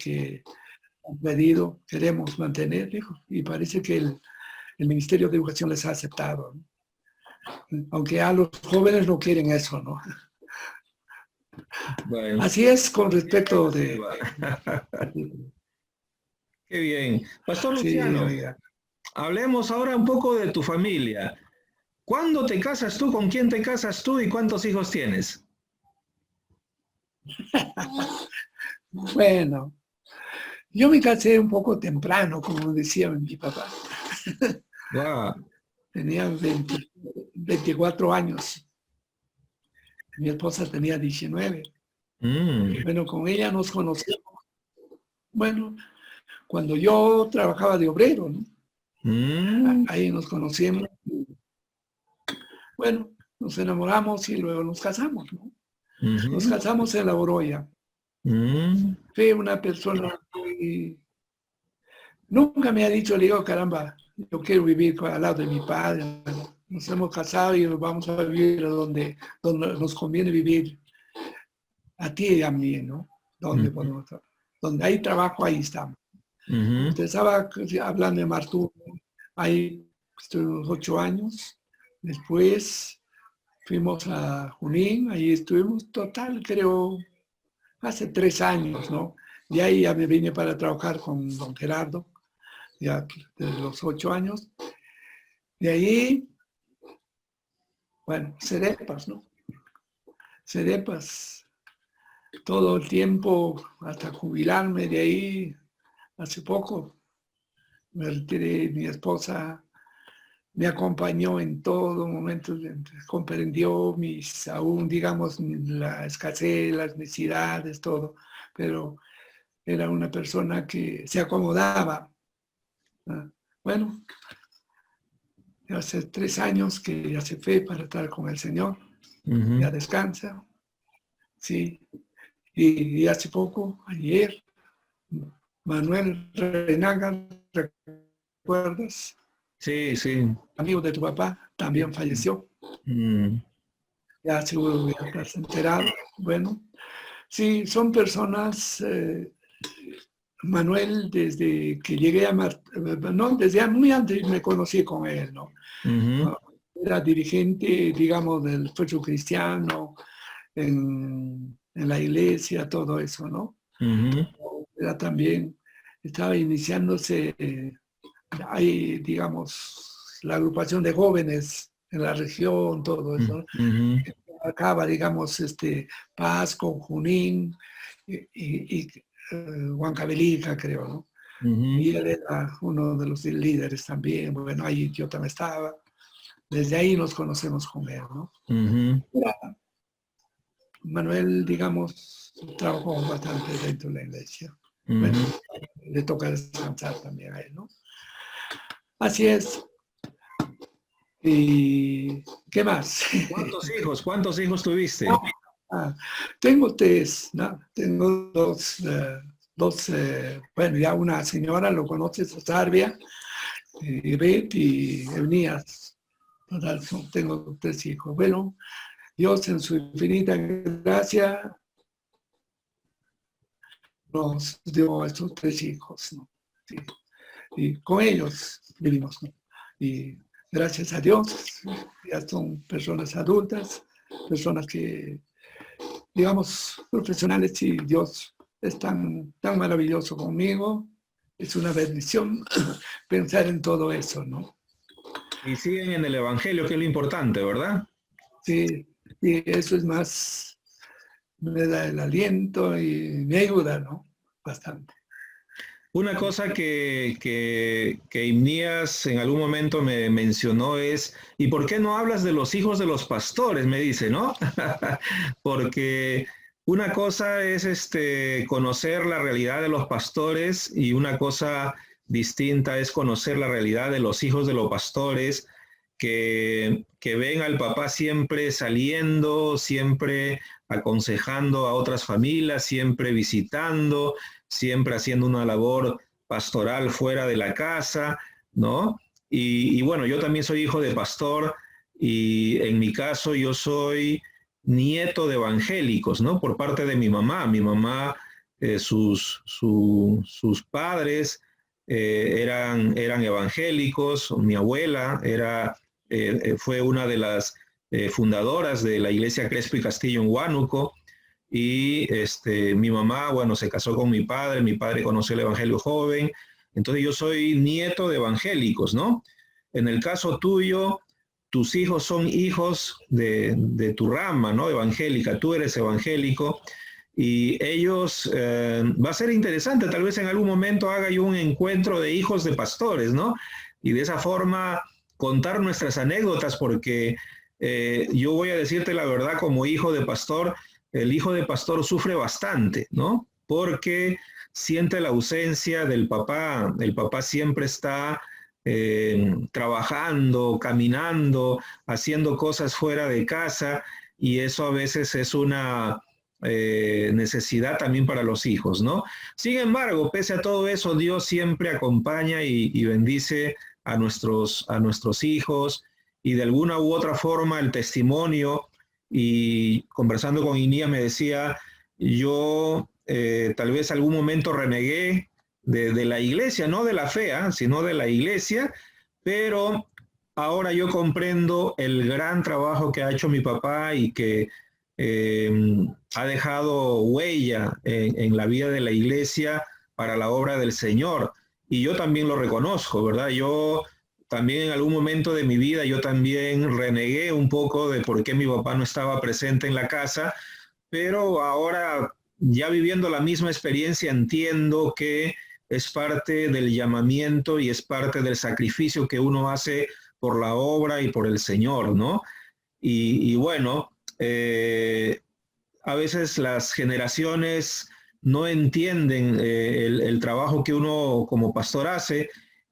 queremos mantener, dijo, y parece que el Ministerio de Educación les ha aceptado, ¿no? Aunque a los jóvenes no quieren eso, ¿no? Bueno. Así es con respecto de... Qué bien. Pastor Sí, Luciano, oiga. hablemos ahora un poco de tu familia. ¿Cuándo te casas tú? ¿Con quién te casas tú? ¿Y cuántos hijos tienes? Bueno, yo me casé un poco temprano, como decía mi papá. Wow. Tenía 24 años. Mi esposa tenía 19. Bueno, con ella nos conocimos. Bueno, cuando yo trabajaba de obrero, ¿no? Ahí nos conocimos. Bueno, nos enamoramos y luego nos casamos, ¿no? Nos casamos en La Oroya. Fue una persona muy... Nunca me ha dicho, le digo, caramba, yo quiero vivir al lado de mi padre. Nos hemos casado y vamos a vivir donde nos conviene vivir a ti y a mí, ¿no? Donde hay trabajo, ahí estamos. Usted estaba hablando de Martú, ahí estuvimos 8 años. Después fuimos a Junín, ahí estuvimos total, creo, hace 3 años, ¿no? Y ahí ya me vine para trabajar con don Gerardo, ya desde los 8 años. De ahí, bueno, Cedepas, ¿no? Cedepas, todo el tiempo hasta jubilarme de ahí, hace poco me retiré, mi esposa me acompañó en todo momento, comprendió aún digamos, la escasez, las necesidades, todo, pero era una persona que se acomodaba. Bueno, hace 3 años que ya se fue para estar con el Señor, ya descansa, sí, y hace poco, ayer, Manuel Renaga, ¿recuerdas? Sí, sí. Amigo de tu papá, también falleció. Ya seguro ya estás enterado. Bueno, sí, son personas, Manuel, desde que llegué a no, desde muy antes me conocí con él, ¿no? Era dirigente, digamos, del esfuerzo cristiano, en la iglesia, todo eso, ¿no? Era también, estaba iniciándose, hay, digamos, la agrupación de jóvenes en la región, todo eso, ¿no? Acaba, digamos, Pasco, Junín y Huancavelica, creo, ¿no? Y él era uno de los líderes también. Bueno, ahí yo también estaba. Desde ahí nos conocemos con él, ¿no? Manuel, digamos, trabajó bastante dentro de la iglesia. Bueno, le toca descansar también a él, ¿no? Así es. ¿Y qué más? ¿Cuántos hijos tuviste? Tengo 3, ¿no? Tengo dos, bueno, ya una señora, lo conoces, Sarbia, Beth y Eunías. Total, tengo 3 hijos. Bueno, Dios en su infinita gracia nos dio a estos 3 hijos, ¿no? Sí. Y con ellos vivimos, ¿no? Y gracias a Dios ya son personas adultas, personas que, digamos, profesionales, y Dios es tan maravilloso conmigo. Es una bendición pensar en todo eso, ¿no? Y siguen en el Evangelio, que es lo importante, ¿verdad? Sí, y eso es más, me da el aliento y me ayuda, ¿no? Bastante. Una cosa que Imnías en algún momento me mencionó es, ¿y por qué no hablas de los hijos de los pastores? Me dice, ¿no? Porque una cosa es conocer la realidad de los pastores y una cosa distinta es conocer la realidad de los hijos de los pastores que ven al papá siempre saliendo, siempre aconsejando a otras familias, siempre visitando, siempre haciendo una labor pastoral fuera de la casa, ¿no? Y bueno, yo también soy hijo de pastor y en mi caso yo soy nieto de evangélicos, ¿no? Por parte de mi mamá. Mi mamá, sus padres eran evangélicos, mi abuela fue una de las fundadoras de la iglesia Crespo y Castillo en Huánuco, y mi mamá, bueno, se casó con mi padre conoció el evangelio joven, entonces yo soy nieto de evangélicos, ¿no? En el caso tuyo, tus hijos son hijos de tu rama, ¿no? Evangélica, tú eres evangélico, y ellos, va a ser interesante, tal vez en algún momento haga yo un encuentro de hijos de pastores, ¿no? Y de esa forma contar nuestras anécdotas, porque yo voy a decirte la verdad, como hijo de pastor, el hijo de pastor sufre bastante, ¿no? Porque siente la ausencia del papá. El papá siempre está trabajando, caminando, haciendo cosas fuera de casa, y eso a veces es una necesidad también para los hijos, ¿no? Sin embargo, pese a todo eso, Dios siempre acompaña y bendice a nuestros hijos, y de alguna u otra forma el testimonio. Y conversando con Inía me decía, yo tal vez algún momento renegué de la iglesia, no de la fe, sino de la iglesia, pero ahora yo comprendo el gran trabajo que ha hecho mi papá y que eh, ha dejado huella en la vida de la iglesia para la obra del Señor. Y yo también lo reconozco, ¿verdad? Yo también en algún momento de mi vida, yo también renegué un poco de por qué mi papá no estaba presente en la casa, pero ahora ya viviendo la misma experiencia entiendo que es parte del llamamiento y es parte del sacrificio que uno hace por la obra y por el Señor, ¿no? Y bueno, a veces las generaciones no entienden el trabajo que uno como pastor hace,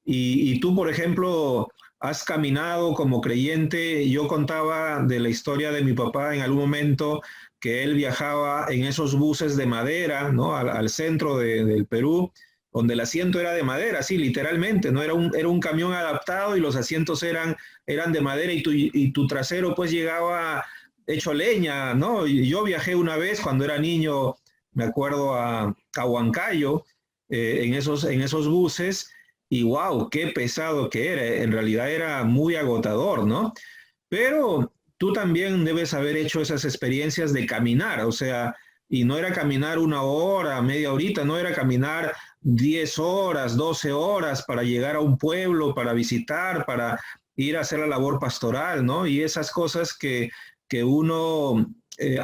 y tú, por ejemplo, has caminado como creyente. Yo contaba de la historia de mi papá en algún momento, que él viajaba en esos buses de madera, ¿no? Al centro del Perú, donde el asiento era de madera, sí, literalmente, ¿no? Era un camión adaptado y los asientos eran de madera, y tu trasero pues llegaba hecho leña, ¿no? Y yo viajé una vez cuando era niño, me acuerdo, a Huancayo, en esos buses, y wow, qué pesado que era. En realidad era muy agotador, ¿no? Pero tú también debes haber hecho esas experiencias de caminar, o sea, y no era caminar una hora, media horita, no era caminar 10 horas, 12 horas para llegar a un pueblo, para visitar, para ir a hacer la labor pastoral, ¿no? Y esas cosas que uno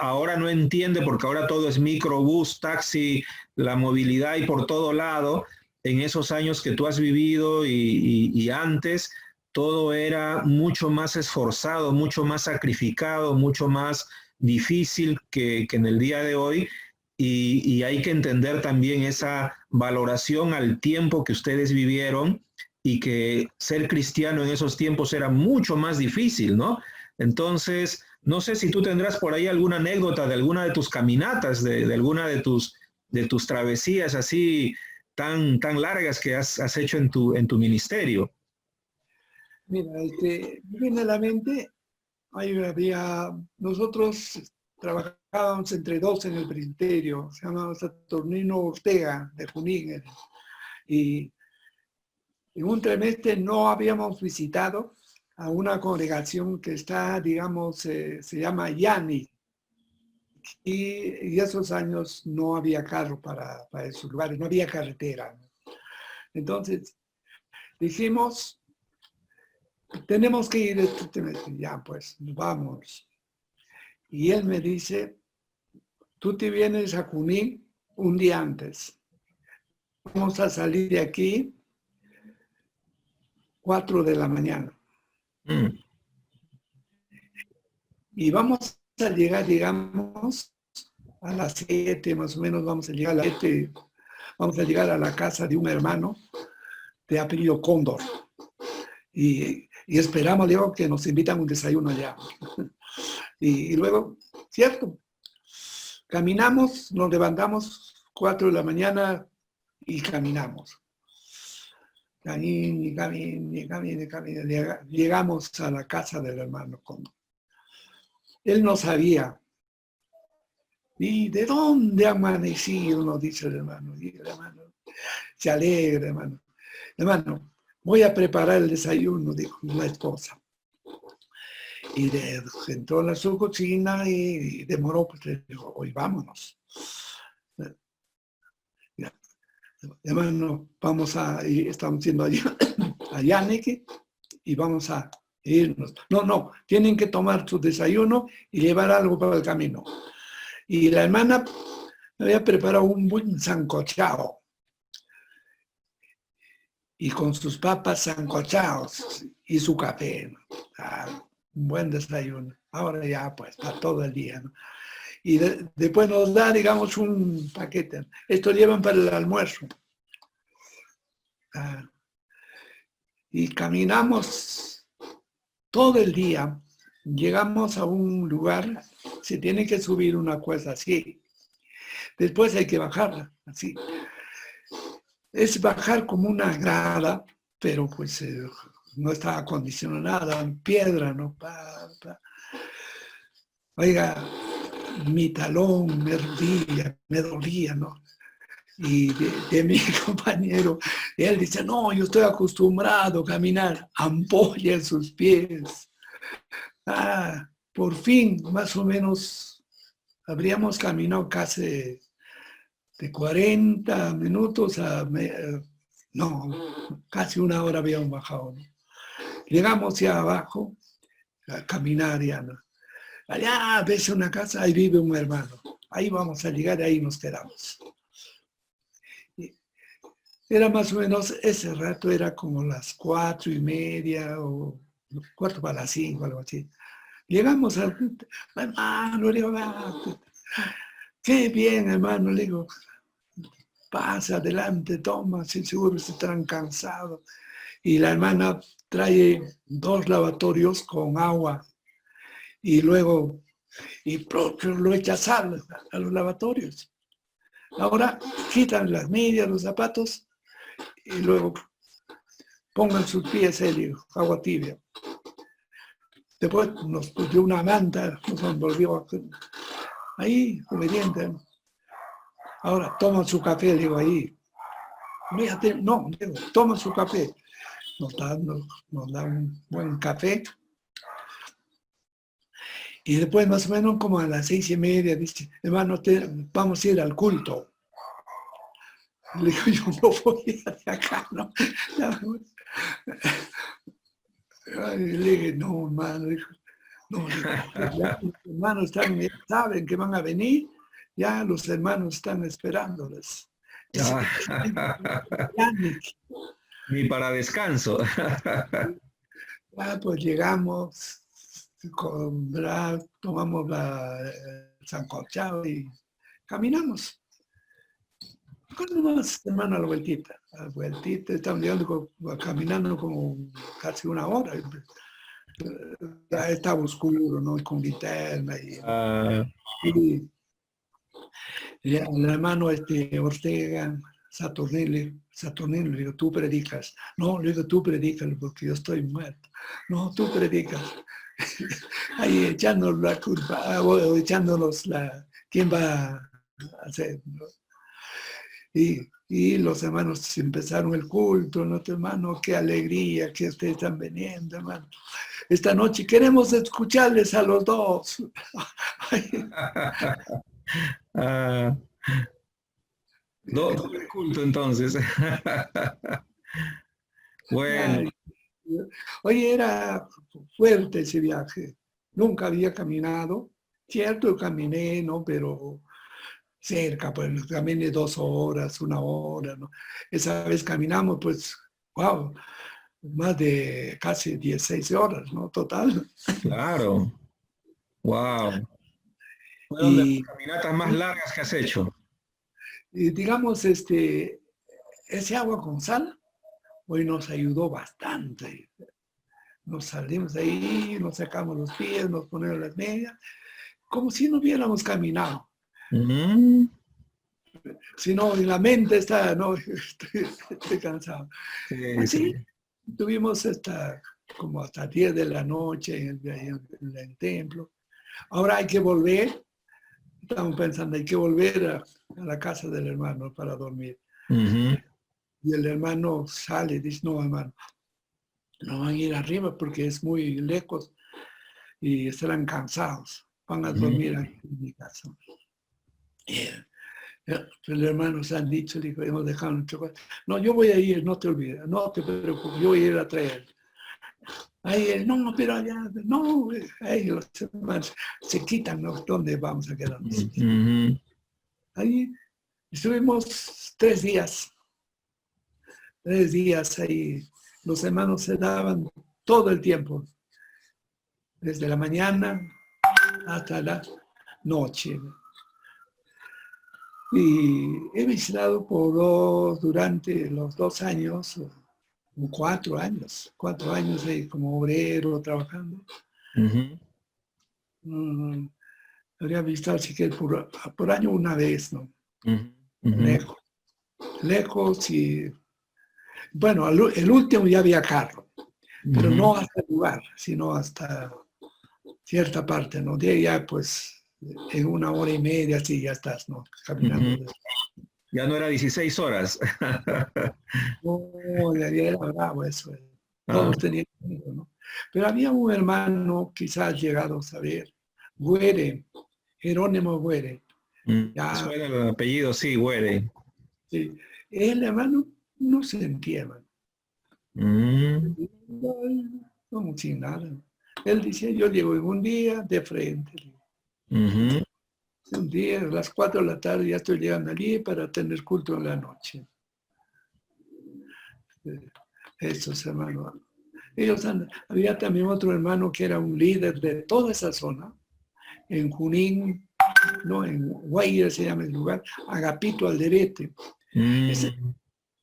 ahora no entiende, porque ahora todo es microbús, taxi, la movilidad y por todo lado. En esos años que tú has vivido y antes, todo era mucho más esforzado, mucho más sacrificado, mucho más difícil que en el día de hoy. Y hay que entender también esa valoración al tiempo que ustedes vivieron, y que ser cristiano en esos tiempos era mucho más difícil, ¿no? Entonces, no sé si tú tendrás por ahí alguna anécdota de alguna de tus caminatas, de alguna de tus travesías así tan largas que has hecho en tu ministerio. Mira, me viene a la mente, nosotros trabajábamos entre dos en el presbiterio, se llamaba Saturnino Ortega de Junín, y en un trimestre no habíamos visitado a una congregación que está, digamos, se llma Yani. Y esos años no había carro para esos lugares, no había carretera. Entonces dijimos, tenemos que ir, ya pues, vamos. Y él me dice, tú te vienes a Junín un día antes. Vamos a salir de aquí 4 de la mañana. Mm. Y vamos a llegar, digamos, a las 7, más o menos, vamos a llegar a las 7, vamos a llegar a la casa de un hermano de apellido Cóndor. Y esperamos, digo, que nos invitan a un desayuno allá. Y luego, cierto, caminamos, nos levantamos 4 de la mañana y caminamos. Llegamos a la casa del hermano Cóndor. Él no sabía. ¿Y de dónde ha amanecido? Nos dice el hermano. Y el hermano se alegra, hermano. Hermano, voy a preparar el desayuno, dijo la esposa. Y entró a su cocina y demoró, pues le dijo, hoy vámonos. Hermano, estamos yendo a Yaneque y vamos a irnos. No, tienen que tomar su desayuno y llevar algo para el camino. Y la hermana había preparado un buen sancochado. Y con sus papas sancochados y su café, ¿no? Un buen desayuno. Ahora ya, pues, para todo el día, ¿no? Y después nos da, digamos, un paquete. Esto llevan para el almuerzo. Y caminamos todo el día. Llegamos a un lugar, se tiene que subir una cuesta así. Después hay que bajarla, así. Es bajar como una grada, pero pues no está acondicionada, en piedra, ¿no? Oiga, mi talón me dolía, ¿no? Y de mi compañero, él dice, no, yo estoy acostumbrado a caminar, ampolla en sus pies. Por fin, más o menos, habríamos caminado casi de 40 minutos casi una hora habíamos bajado, ¿no? Llegamos ya abajo a caminar ya, ¿no? Allá ves una casa, ahí vive un hermano. Ahí vamos a llegar, ahí nos quedamos. Y era más o menos, ese rato era como las 4:30 o 4:45, algo así. Llegamos al hermano, le digo, qué bien, hermano, le digo, pasa adelante, toma, si seguro estarán cansados. Y la hermana trae 2 lavatorios con agua y luego lo echa sal a los lavatorios. Ahora quitan las medias, los zapatos y luego pongan sus pies en agua tibia. Después nos puso una manta, nos envolvió ahí, obediente. Ahora toman su café, digo ahí. No, digo, toman su café. Nos da un buen café. Y después, más o menos, como a las 6:30, dice, hermano, vamos a ir al culto. Le digo, yo no voy de acá, ¿no? Le dije, no, hermano, no, ya los hermanos saben que van a venir, ya los hermanos están esperándoles. Ni para descanso. Pues llegamos, tomamos el sancochado y caminamos. Más, hermano, a la vueltita, estamos llegando, caminando como casi una hora. Ya estaba oscuro, ¿no? Con linterna. Y el hermano Ortega, Saturnino, le digo, tú predicas. No, le digo, tú predicas porque yo estoy muerto. No, tú predicas. Ahí echándonos la culpa, echándonos quién va a hacer, ¿no? Y los hermanos empezaron el culto, ¿no, hermano? Qué alegría que ustedes están viniendo, hermano. esta noche queremos escucharles a los dos. Ah, doble culto entonces. Bueno, Ay, oye, era fuerte ese viaje. Nunca había caminado. Cierto, caminé, ¿no? Pero cerca, pues caminé 2 horas, 1 hora, ¿no? Esa vez caminamos, pues, wow, más de casi 16 horas, ¿no? Total. claro. Wow. Fue una de las Y, caminatas más largas que has hecho. y digamos, ese agua con sal, hoy nos ayudó bastante. Nos salimos de ahí, nos sacamos los pies, nos ponemos las medias, como si no hubiéramos caminado. Mm, Si no, en la mente está, no, estoy cansado. sí, sí. Así tuvimos como hasta 10 de la noche en el templo. Ahora hay que volver, estamos pensando, hay que volver a la casa del hermano para dormir. Ujú, Y el hermano sale y dice, no, hermano, no van a ir arriba porque es muy lejos y estarán cansados. Van a ujú. dormir aquí en mi casa. Y el hermano se han dicho, dijo, hemos dejado un chocolate. No, yo voy a ir, no te olvides, no te preocupes, yo voy a ir a traer. Ahí él, no, pero allá, no, ahí los hermanos se quitan, ¿no? ¿Dónde vamos a quedarnos? Ujú. Ahí estuvimos 3 días, 3 días ahí. Los hermanos se daban todo el tiempo, desde la mañana hasta la noche. Y he visitado durante los 2 años, 4 años ahí como obrero trabajando. Ujú, Mm, habría visitado así que por año una vez, ¿no? ujú, ujú, Lejos, lejos y bueno, el último ya había carro, pero ujú, no hasta el lugar, sino hasta cierta parte, ¿no? De ahí ya pues en 1 hora y media así ya estás, ¿no? ujú. Caminando. Ya no era 16 horas. No, de ahí era bravo eso. Ah, Todos tenían miedo, ¿no? Pero había un hermano, quizás llegado a saber, Güere, Jerónimo Güere. me Ya, suena el apellido, sí, Güere. sí. El hermano no se entierra. Mm, No, sin nada. Él decía, yo llego en un día de frente. ujú. Un día, a las 4 de la tarde, ya estoy llegando allí para tener culto en la noche. Esos hermanos. Había también otro hermano que era un líder de toda esa zona, en Junín, no, en Guaira se llama el lugar, Agapito Alderete. Ese, Mm,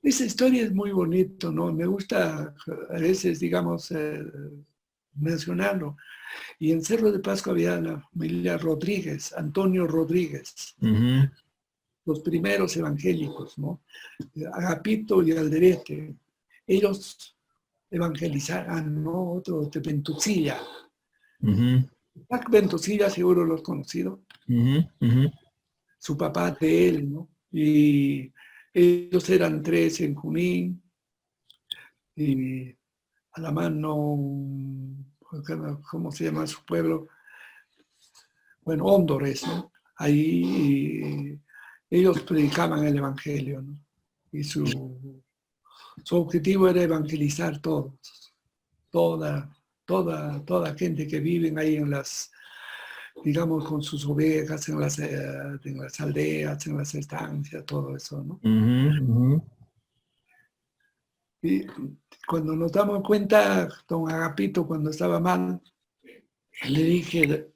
esa historia es muy bonito, ¿no? Me gusta a veces, digamos, mencionarlo. Y en Cerro de Pasco había la familia Rodríguez, Antonio Rodríguez, ujú, los primeros evangélicos, ¿no? Agapito y Alderete. Ellos evangelizaron, ¿no? Otro de Ventusilla. ujú, Jack Ventusilla seguro lo has conocido, ujú, ujú, su papá de él, ¿no? Y ellos eran 3 en Junín y a la mano, ¿cómo se llama su pueblo? Bueno, Hóndores, ¿no? Ahí ellos predicaban el Evangelio, ¿no? Y su objetivo era evangelizar todos, toda gente que vive ahí en las, digamos, con sus ovejas, en las aldeas, en las estancias, todo eso, ¿no? ujú, Y cuando nos damos cuenta, don Agapito, cuando estaba mal, le dije,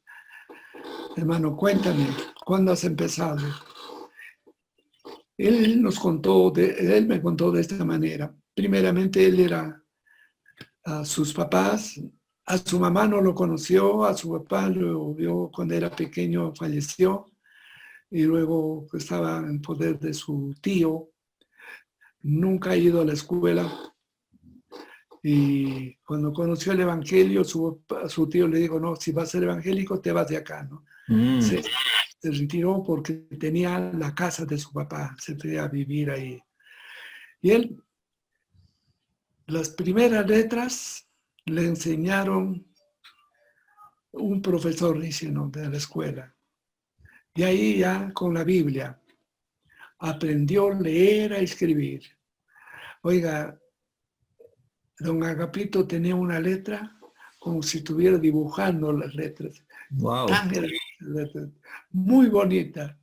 hermano, cuéntame, ¿cuándo has empezado? Él me contó de esta manera. Primeramente, él era a sus papás, a su mamá no lo conoció, a su papá lo vio cuando era pequeño, falleció, y luego estaba en poder de su tío, nunca ha ido a la escuela, y cuando conoció el Evangelio, su tío le dijo, no, si vas a ser evangélico, te vas de acá, ¿no? mm, Se retiró porque tenía la casa de su papá, se fue a vivir ahí. Y él, las primeras letras le enseñaron un profesor, dice, ¿no?, de la escuela. Y ahí ya con la Biblia aprendió a leer, a escribir. Oiga, don Agapito tenía una letra como si estuviera dibujando las letras. Wow. Tan hermosas, muy bonita.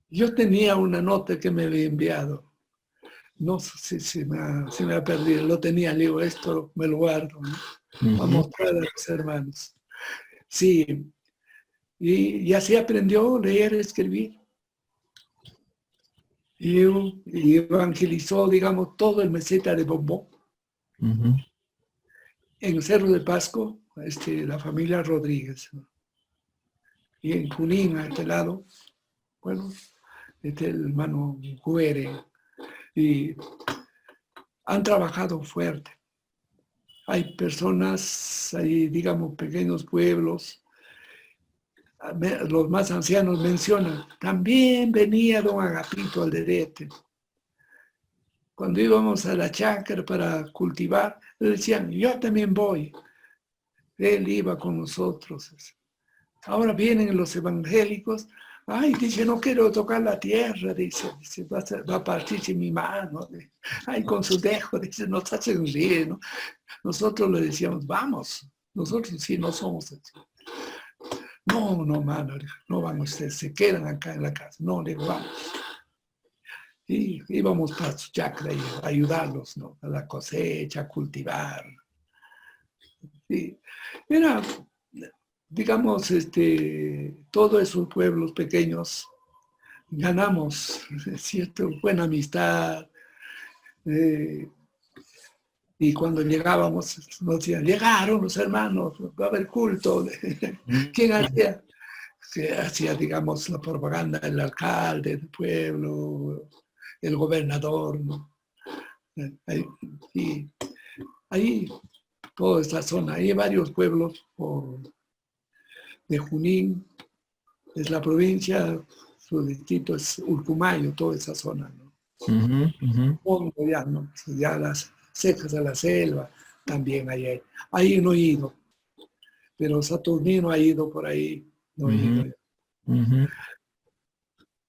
Yo tenía una nota que me había enviado. No sé si me ha perdido. Lo tenía, le digo, esto me lo guardo, ¿no? A mostrar a los hermanos. Sí, y así aprendió a leer, a escribir. Y evangelizó, digamos, todo el meseta de Bombón. En Cerro de Pasco, la familia Rodríguez, ¿no? Y en Junín, a este lado, bueno, el hermano Guere. Y han trabajado fuerte. Hay personas, hay, digamos, pequeños pueblos. Los más ancianos mencionan, también venía don Agapito Alderete. Cuando íbamos a la chacra para cultivar, le decían, yo también voy. Él iba con nosotros. Ahora vienen los evangélicos, ay, dice, no quiero tocar la tierra, dice va a partirse mi mano. Ay, con sus dedos, dice, nos hacen río, ¿no? Nosotros le decíamos, vamos, nosotros sí no somos así. No, mano, no van ustedes, se quedan acá en la casa. No, le digo, vamos. Y íbamos para su chacra y ayudarlos, ¿no?, a la cosecha, a cultivar. Y era, digamos, todos esos pueblos pequeños ganamos, ¿cierto?, buena amistad. Y cuando llegábamos, nos decían, llegaron los hermanos, va a haber culto. ¿Quién hacía? Que hacía, digamos, la propaganda del alcalde del pueblo, el gobernador, ¿no? Y ahí, toda esta zona, hay varios pueblos de Junín, es la provincia, su distrito es Urcumayo, toda esa zona, ¿no? Ya, ¿no? Ya las cejas de la selva, también hay. Ahí no he ido, pero Saturnino ha ido por ahí, no he ido.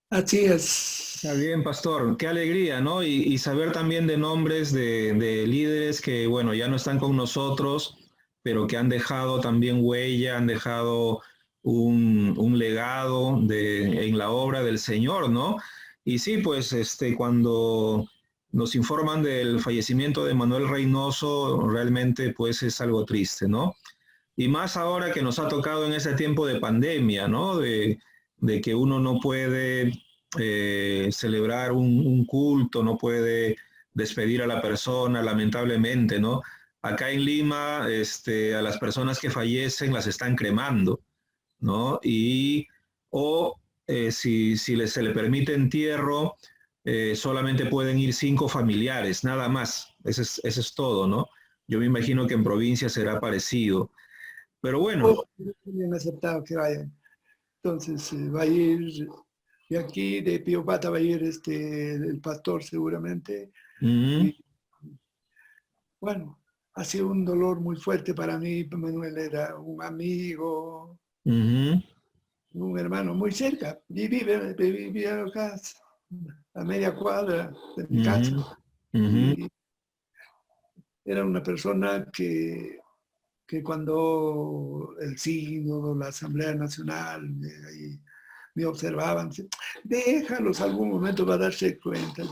Así es. Está bien, pastor. Qué alegría, ¿no? Y saber también de nombres de líderes que, bueno, ya no están con nosotros, pero que han dejado también huella, han dejado un legado en la obra del Señor, ¿no? Y sí, pues cuando nos informan del fallecimiento de Manuel Reynoso, realmente pues es algo triste, ¿no? Y más ahora que nos ha tocado en ese tiempo de pandemia, ¿no? De que uno no puede celebrar un culto, no puede despedir a la persona, lamentablemente, ¿no? Acá en Lima, a las personas que fallecen las están cremando, ¿no? O si se le permite entierro, solamente pueden ir 5 familiares, nada más. Eso es todo, ¿no? Yo me imagino que en provincia será parecido. Pero bueno. Bien aceptado que vayan. Entonces, va a ir de aquí, de Piopata, va a ir el pastor seguramente. Y, bueno, ha sido un dolor muy fuerte para mí. Manuel era un amigo, un hermano muy cerca. Y vivía acá a media cuadra de mi casa. Y era una persona que cuando el sínodo, la Asamblea Nacional, me observaban, déjalos, algún momento va a darse cuenta,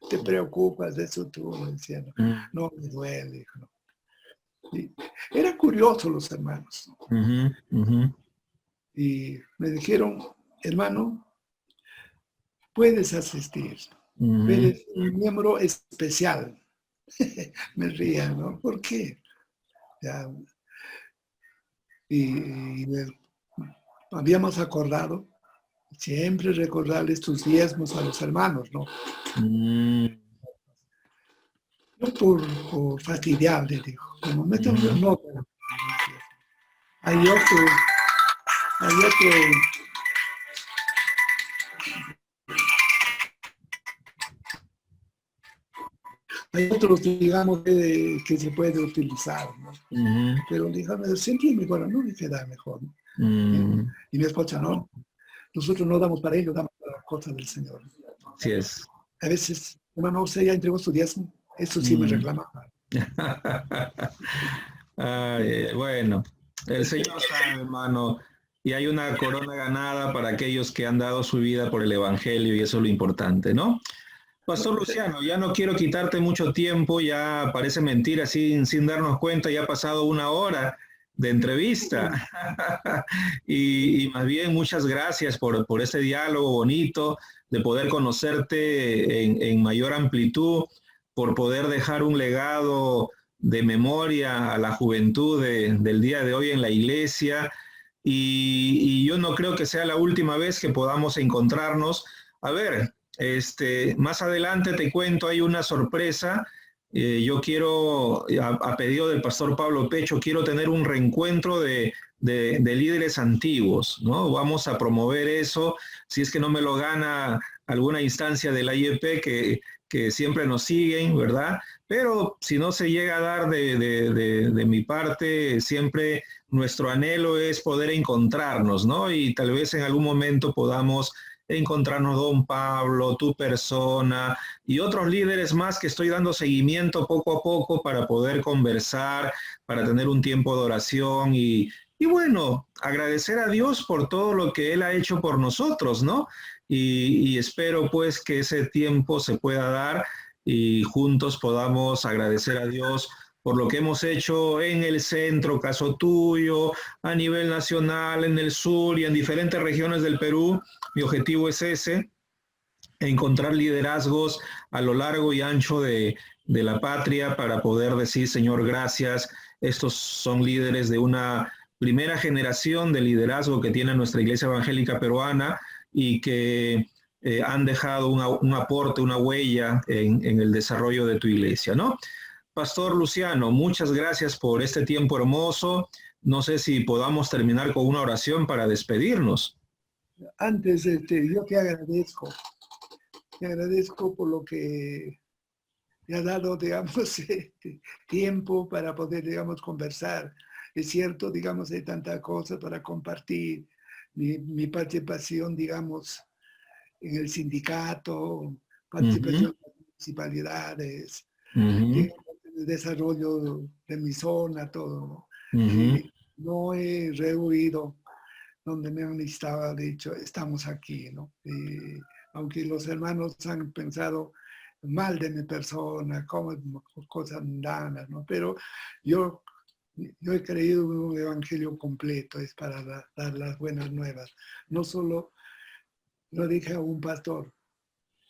te preocupas de eso tú, me decían, no me duele. No. Era curioso los hermanos. Y me dijeron, hermano, puedes asistir, eres un miembro especial. Me ría, ¿no? ¿Por qué? Ya, y habíamos acordado siempre recordarles tus diezmos a los hermanos, ¿no? No por fastidiar, le dijo. Como no. Hay hay otros, digamos, que se puede utilizar, ¿no? Pero déjame sentir mi corazón, no me queda mejor, ¿no? Y mi esposa, no, nosotros no damos para ello, damos para las cosas del Señor. Así es. A veces, hermano, usted ya entregó su diezmo, eso sí me reclama. Ay, bueno, el Señor sabe, hermano, y hay una corona ganada para aquellos que han dado su vida por el Evangelio y eso es lo importante, ¿no? Pastor Luciano, ya no quiero quitarte mucho tiempo, ya parece mentira, sin darnos cuenta, ya ha pasado 1 hora de entrevista. Y más bien muchas gracias por este diálogo bonito, de poder conocerte en mayor amplitud, por poder dejar un legado de memoria a la juventud del día de hoy en la iglesia. Y yo no creo que sea la última vez que podamos encontrarnos. A ver, más adelante te cuento, hay una sorpresa. Yo quiero, a pedido del pastor Pablo Pecho, quiero tener un reencuentro de líderes antiguos, ¿no? Vamos a promover eso, si es que no me lo gana alguna instancia de la IEP que siempre nos siguen, ¿verdad? Pero si no se llega a dar de mi parte, siempre nuestro anhelo es poder encontrarnos, ¿no? Y tal vez en algún momento podamos encontrarnos don Pablo, tu persona y otros líderes más que estoy dando seguimiento poco a poco para poder conversar, para tener un tiempo de oración y bueno, agradecer a Dios por todo lo que Él ha hecho por nosotros, ¿no? Y espero pues que ese tiempo se pueda dar y juntos podamos agradecer a Dios por lo que hemos hecho en el centro, caso tuyo, a nivel nacional, en el sur y en diferentes regiones del Perú. Mi objetivo es ese, encontrar liderazgos a lo largo y ancho de la patria para poder decir, Señor, gracias. Estos son líderes de una primera generación de liderazgo que tiene nuestra Iglesia Evangélica Peruana y que han dejado un aporte, una huella en el desarrollo de tu iglesia, ¿no? Pastor Luciano, muchas gracias por este tiempo hermoso. No sé si podamos terminar con una oración para despedirnos. Antes, yo te agradezco por lo que me ha dado, digamos, tiempo para poder, digamos, conversar. Es cierto, digamos, hay tanta cosa para compartir. Mi participación, digamos, en el sindicato, participación en las municipalidades, el desarrollo de mi zona, todo. Y no he rehuido donde me han estado dicho, estamos aquí, ¿no? Aunque los hermanos han pensado mal de mi persona, como cosas mundanas, ¿no? Pero yo he creído en un evangelio completo, es para dar las buenas nuevas. No solo lo dije a un pastor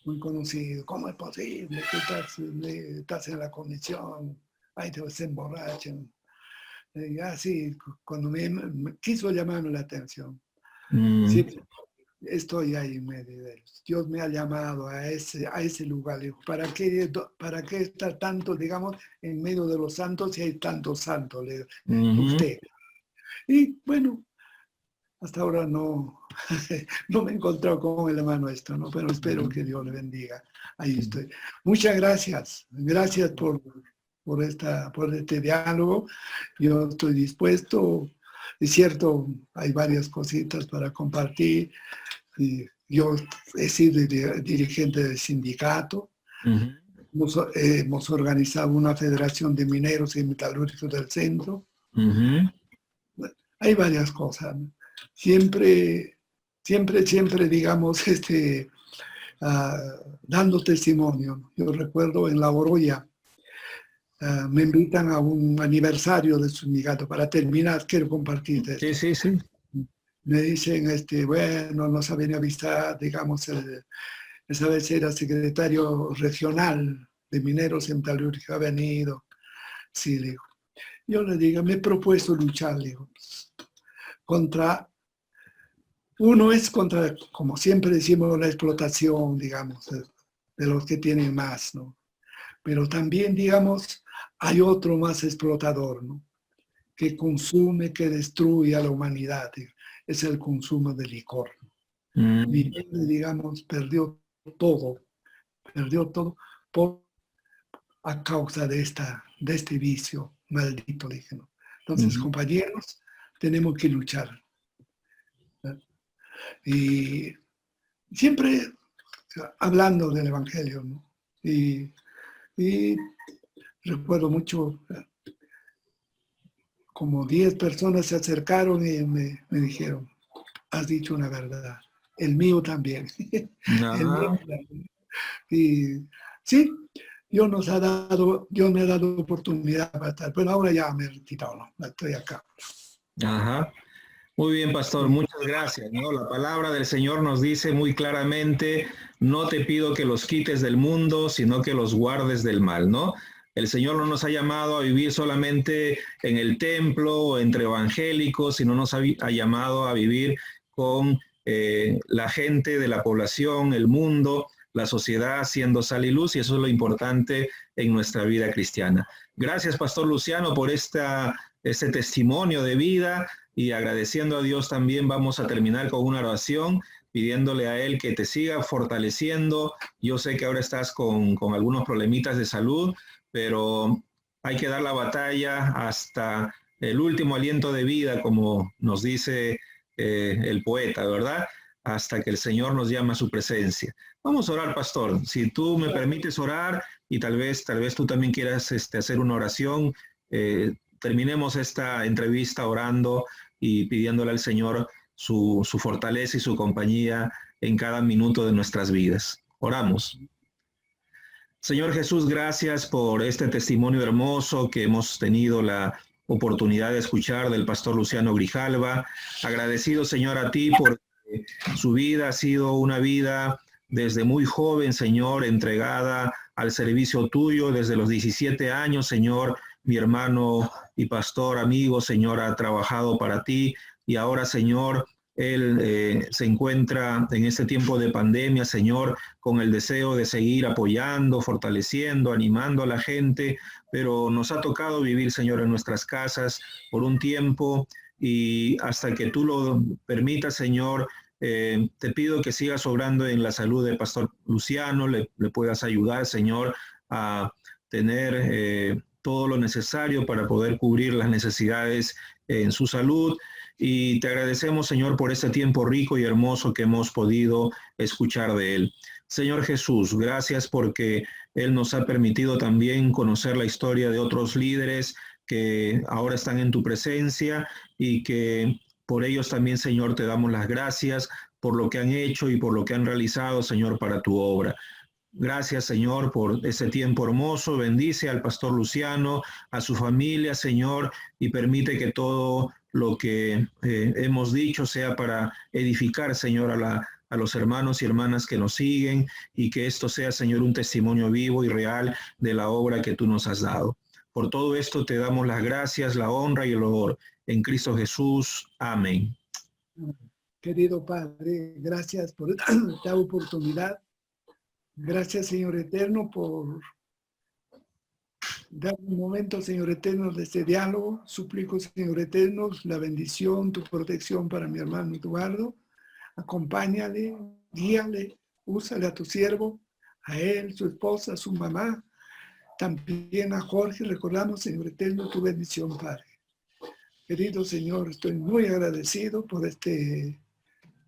muy conocido, ¿cómo es posible que estás en la comisión? Ahí te emborrachan. Así, cuando me quiso llamarme la atención. Sí, estoy ahí en medio de ellos. Dios me ha llamado a ese lugar. Dijo, ¿para qué estar tanto, digamos, en medio de los santos si hay tantos santos? Le digo, usted. Y bueno, hasta ahora no me he encontrado con el hermano esto, ¿no? Pero espero que Dios le bendiga. Ahí estoy. Muchas gracias. Gracias por este diálogo. Yo estoy dispuesto. Es cierto, hay varias cositas para compartir. Yo he sido dirigente del sindicato. Hemos organizado una federación de mineros y metalúrgicos del centro. Hay varias cosas, ¿no? Siempre, digamos, dando testimonio. Yo recuerdo en La Oroya, me invitan a un aniversario del sindicato. Para terminar, quiero compartir esto. Sí. Me dicen, bueno, nos habían avisado, digamos, esa vez era secretario regional de mineros en metalúrgica, ha venido. Sí, le digo. Yo le digo, me he propuesto luchar, le digo, contra, como siempre decimos, la explotación, digamos, de los que tienen más, ¿no? Pero también, digamos, hay otro más explotador, ¿no? Que consume, que destruye a la humanidad. Es el consumo de licor. Mi padre, digamos, perdió todo por a causa de este vicio maldito, dije, ¿no? Entonces, compañeros, tenemos que luchar. Y siempre hablando del Evangelio, ¿no? Y recuerdo mucho, como 10 personas se acercaron y me dijeron, has dicho una verdad, el mío también. El mío también. Y sí, Dios me ha dado oportunidad para estar, pero ahora ya me he retirado, ¿no? Estoy acá. Ajá. Muy bien, pastor, muchas gracias, ¿no? La palabra del Señor nos dice muy claramente, no te pido que los quites del mundo, sino que los guardes del mal, ¿no? El Señor no nos ha llamado a vivir solamente en el templo o entre evangélicos, sino nos ha llamado a vivir con la gente de la población, el mundo, la sociedad, siendo sal y luz, y eso es lo importante en nuestra vida cristiana. Gracias, pastor Luciano, por este testimonio de vida. Y agradeciendo a Dios también vamos a terminar con una oración, pidiéndole a Él que te siga fortaleciendo. Yo sé que ahora estás con algunos problemitas de salud, pero hay que dar la batalla hasta el último aliento de vida, como nos dice el poeta, ¿verdad? Hasta que el Señor nos llame a su presencia. Vamos a orar, pastor. Si tú me permites orar y tal vez tú también quieras hacer una oración, terminemos esta entrevista orando y pidiéndole al Señor su fortaleza y su compañía en cada minuto de nuestras vidas. Oramos. Señor Jesús, gracias por este testimonio hermoso que hemos tenido la oportunidad de escuchar del pastor Luciano Grijalva. Agradecido, Señor, a ti porque su vida ha sido una vida desde muy joven, Señor, entregada al servicio tuyo desde los 17 años, Señor. Mi hermano y pastor, amigo, Señor, ha trabajado para ti y ahora, Señor, él se encuentra en este tiempo de pandemia, Señor, con el deseo de seguir apoyando, fortaleciendo, animando a la gente, pero nos ha tocado vivir, Señor, en nuestras casas por un tiempo y hasta que tú lo permitas, Señor, te pido que sigas obrando en la salud del pastor Luciano, le puedas ayudar, Señor, a tener todo lo necesario para poder cubrir las necesidades en su salud. Y te agradecemos, Señor, por este tiempo rico y hermoso que hemos podido escuchar de él. Señor Jesús, gracias porque Él nos ha permitido también conocer la historia de otros líderes que ahora están en tu presencia y que por ellos también, Señor, te damos las gracias por lo que han hecho y por lo que han realizado, Señor, para tu obra. Gracias, Señor, por ese tiempo hermoso. Bendice al pastor Luciano, a su familia, Señor, y permite que todo lo que hemos dicho sea para edificar, Señor, a los hermanos y hermanas que nos siguen y que esto sea, Señor, un testimonio vivo y real de la obra que tú nos has dado. Por todo esto te damos las gracias, la honra y el honor. En Cristo Jesús. Amén. Querido Padre, gracias por esta oportunidad. Gracias, Señor Eterno, por dar un momento, Señor Eterno, de este diálogo. Suplico, Señor Eterno, la bendición, tu protección para mi hermano Eduardo. Acompáñale, guíale, úsale a tu siervo, a él, su esposa, su mamá, también a Jorge. Recordamos, Señor Eterno, tu bendición, Padre. Querido Señor, estoy muy agradecido por este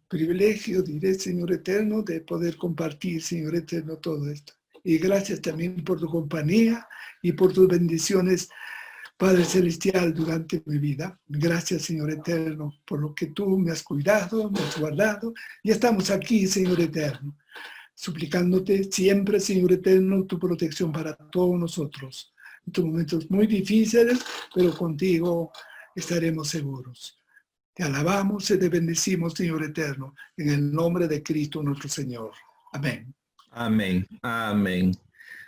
privilegio, diré, Señor Eterno, de poder compartir, Señor Eterno, todo esto. Y gracias también por tu compañía y por tus bendiciones, Padre Celestial, durante mi vida. Gracias, Señor Eterno, por lo que tú me has cuidado, me has guardado. Y estamos aquí, Señor Eterno, suplicándote siempre, Señor Eterno, tu protección para todos nosotros. En estos momentos muy difíciles, pero contigo estaremos seguros. Te alabamos y te bendecimos, Señor Eterno, en el nombre de Cristo nuestro Señor. Amén. Amén. Amén.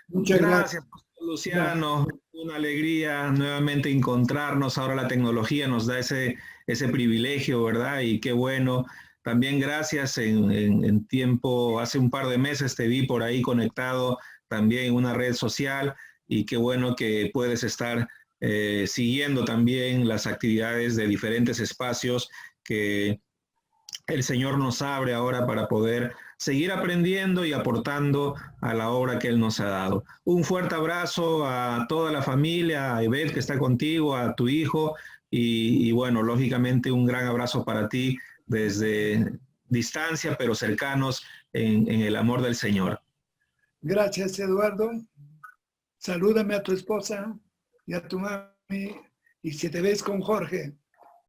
Muchas gracias. Pastor Luciano. Una alegría nuevamente encontrarnos. Ahora la tecnología nos da ese privilegio, ¿verdad? Y qué bueno. También gracias en tiempo, hace un par de meses te vi por ahí conectado también en una red social y qué bueno que puedes estar siguiendo también las actividades de diferentes espacios que el Señor nos abre ahora para poder seguir aprendiendo y aportando a la obra que Él nos ha dado. Un fuerte abrazo a toda la familia, a Ivette que está contigo, a tu hijo y bueno, lógicamente un gran abrazo para ti desde distancia, pero cercanos en el amor del Señor. Gracias, Eduardo. Salúdame a tu esposa y a tu mami. Y si te ves con Jorge,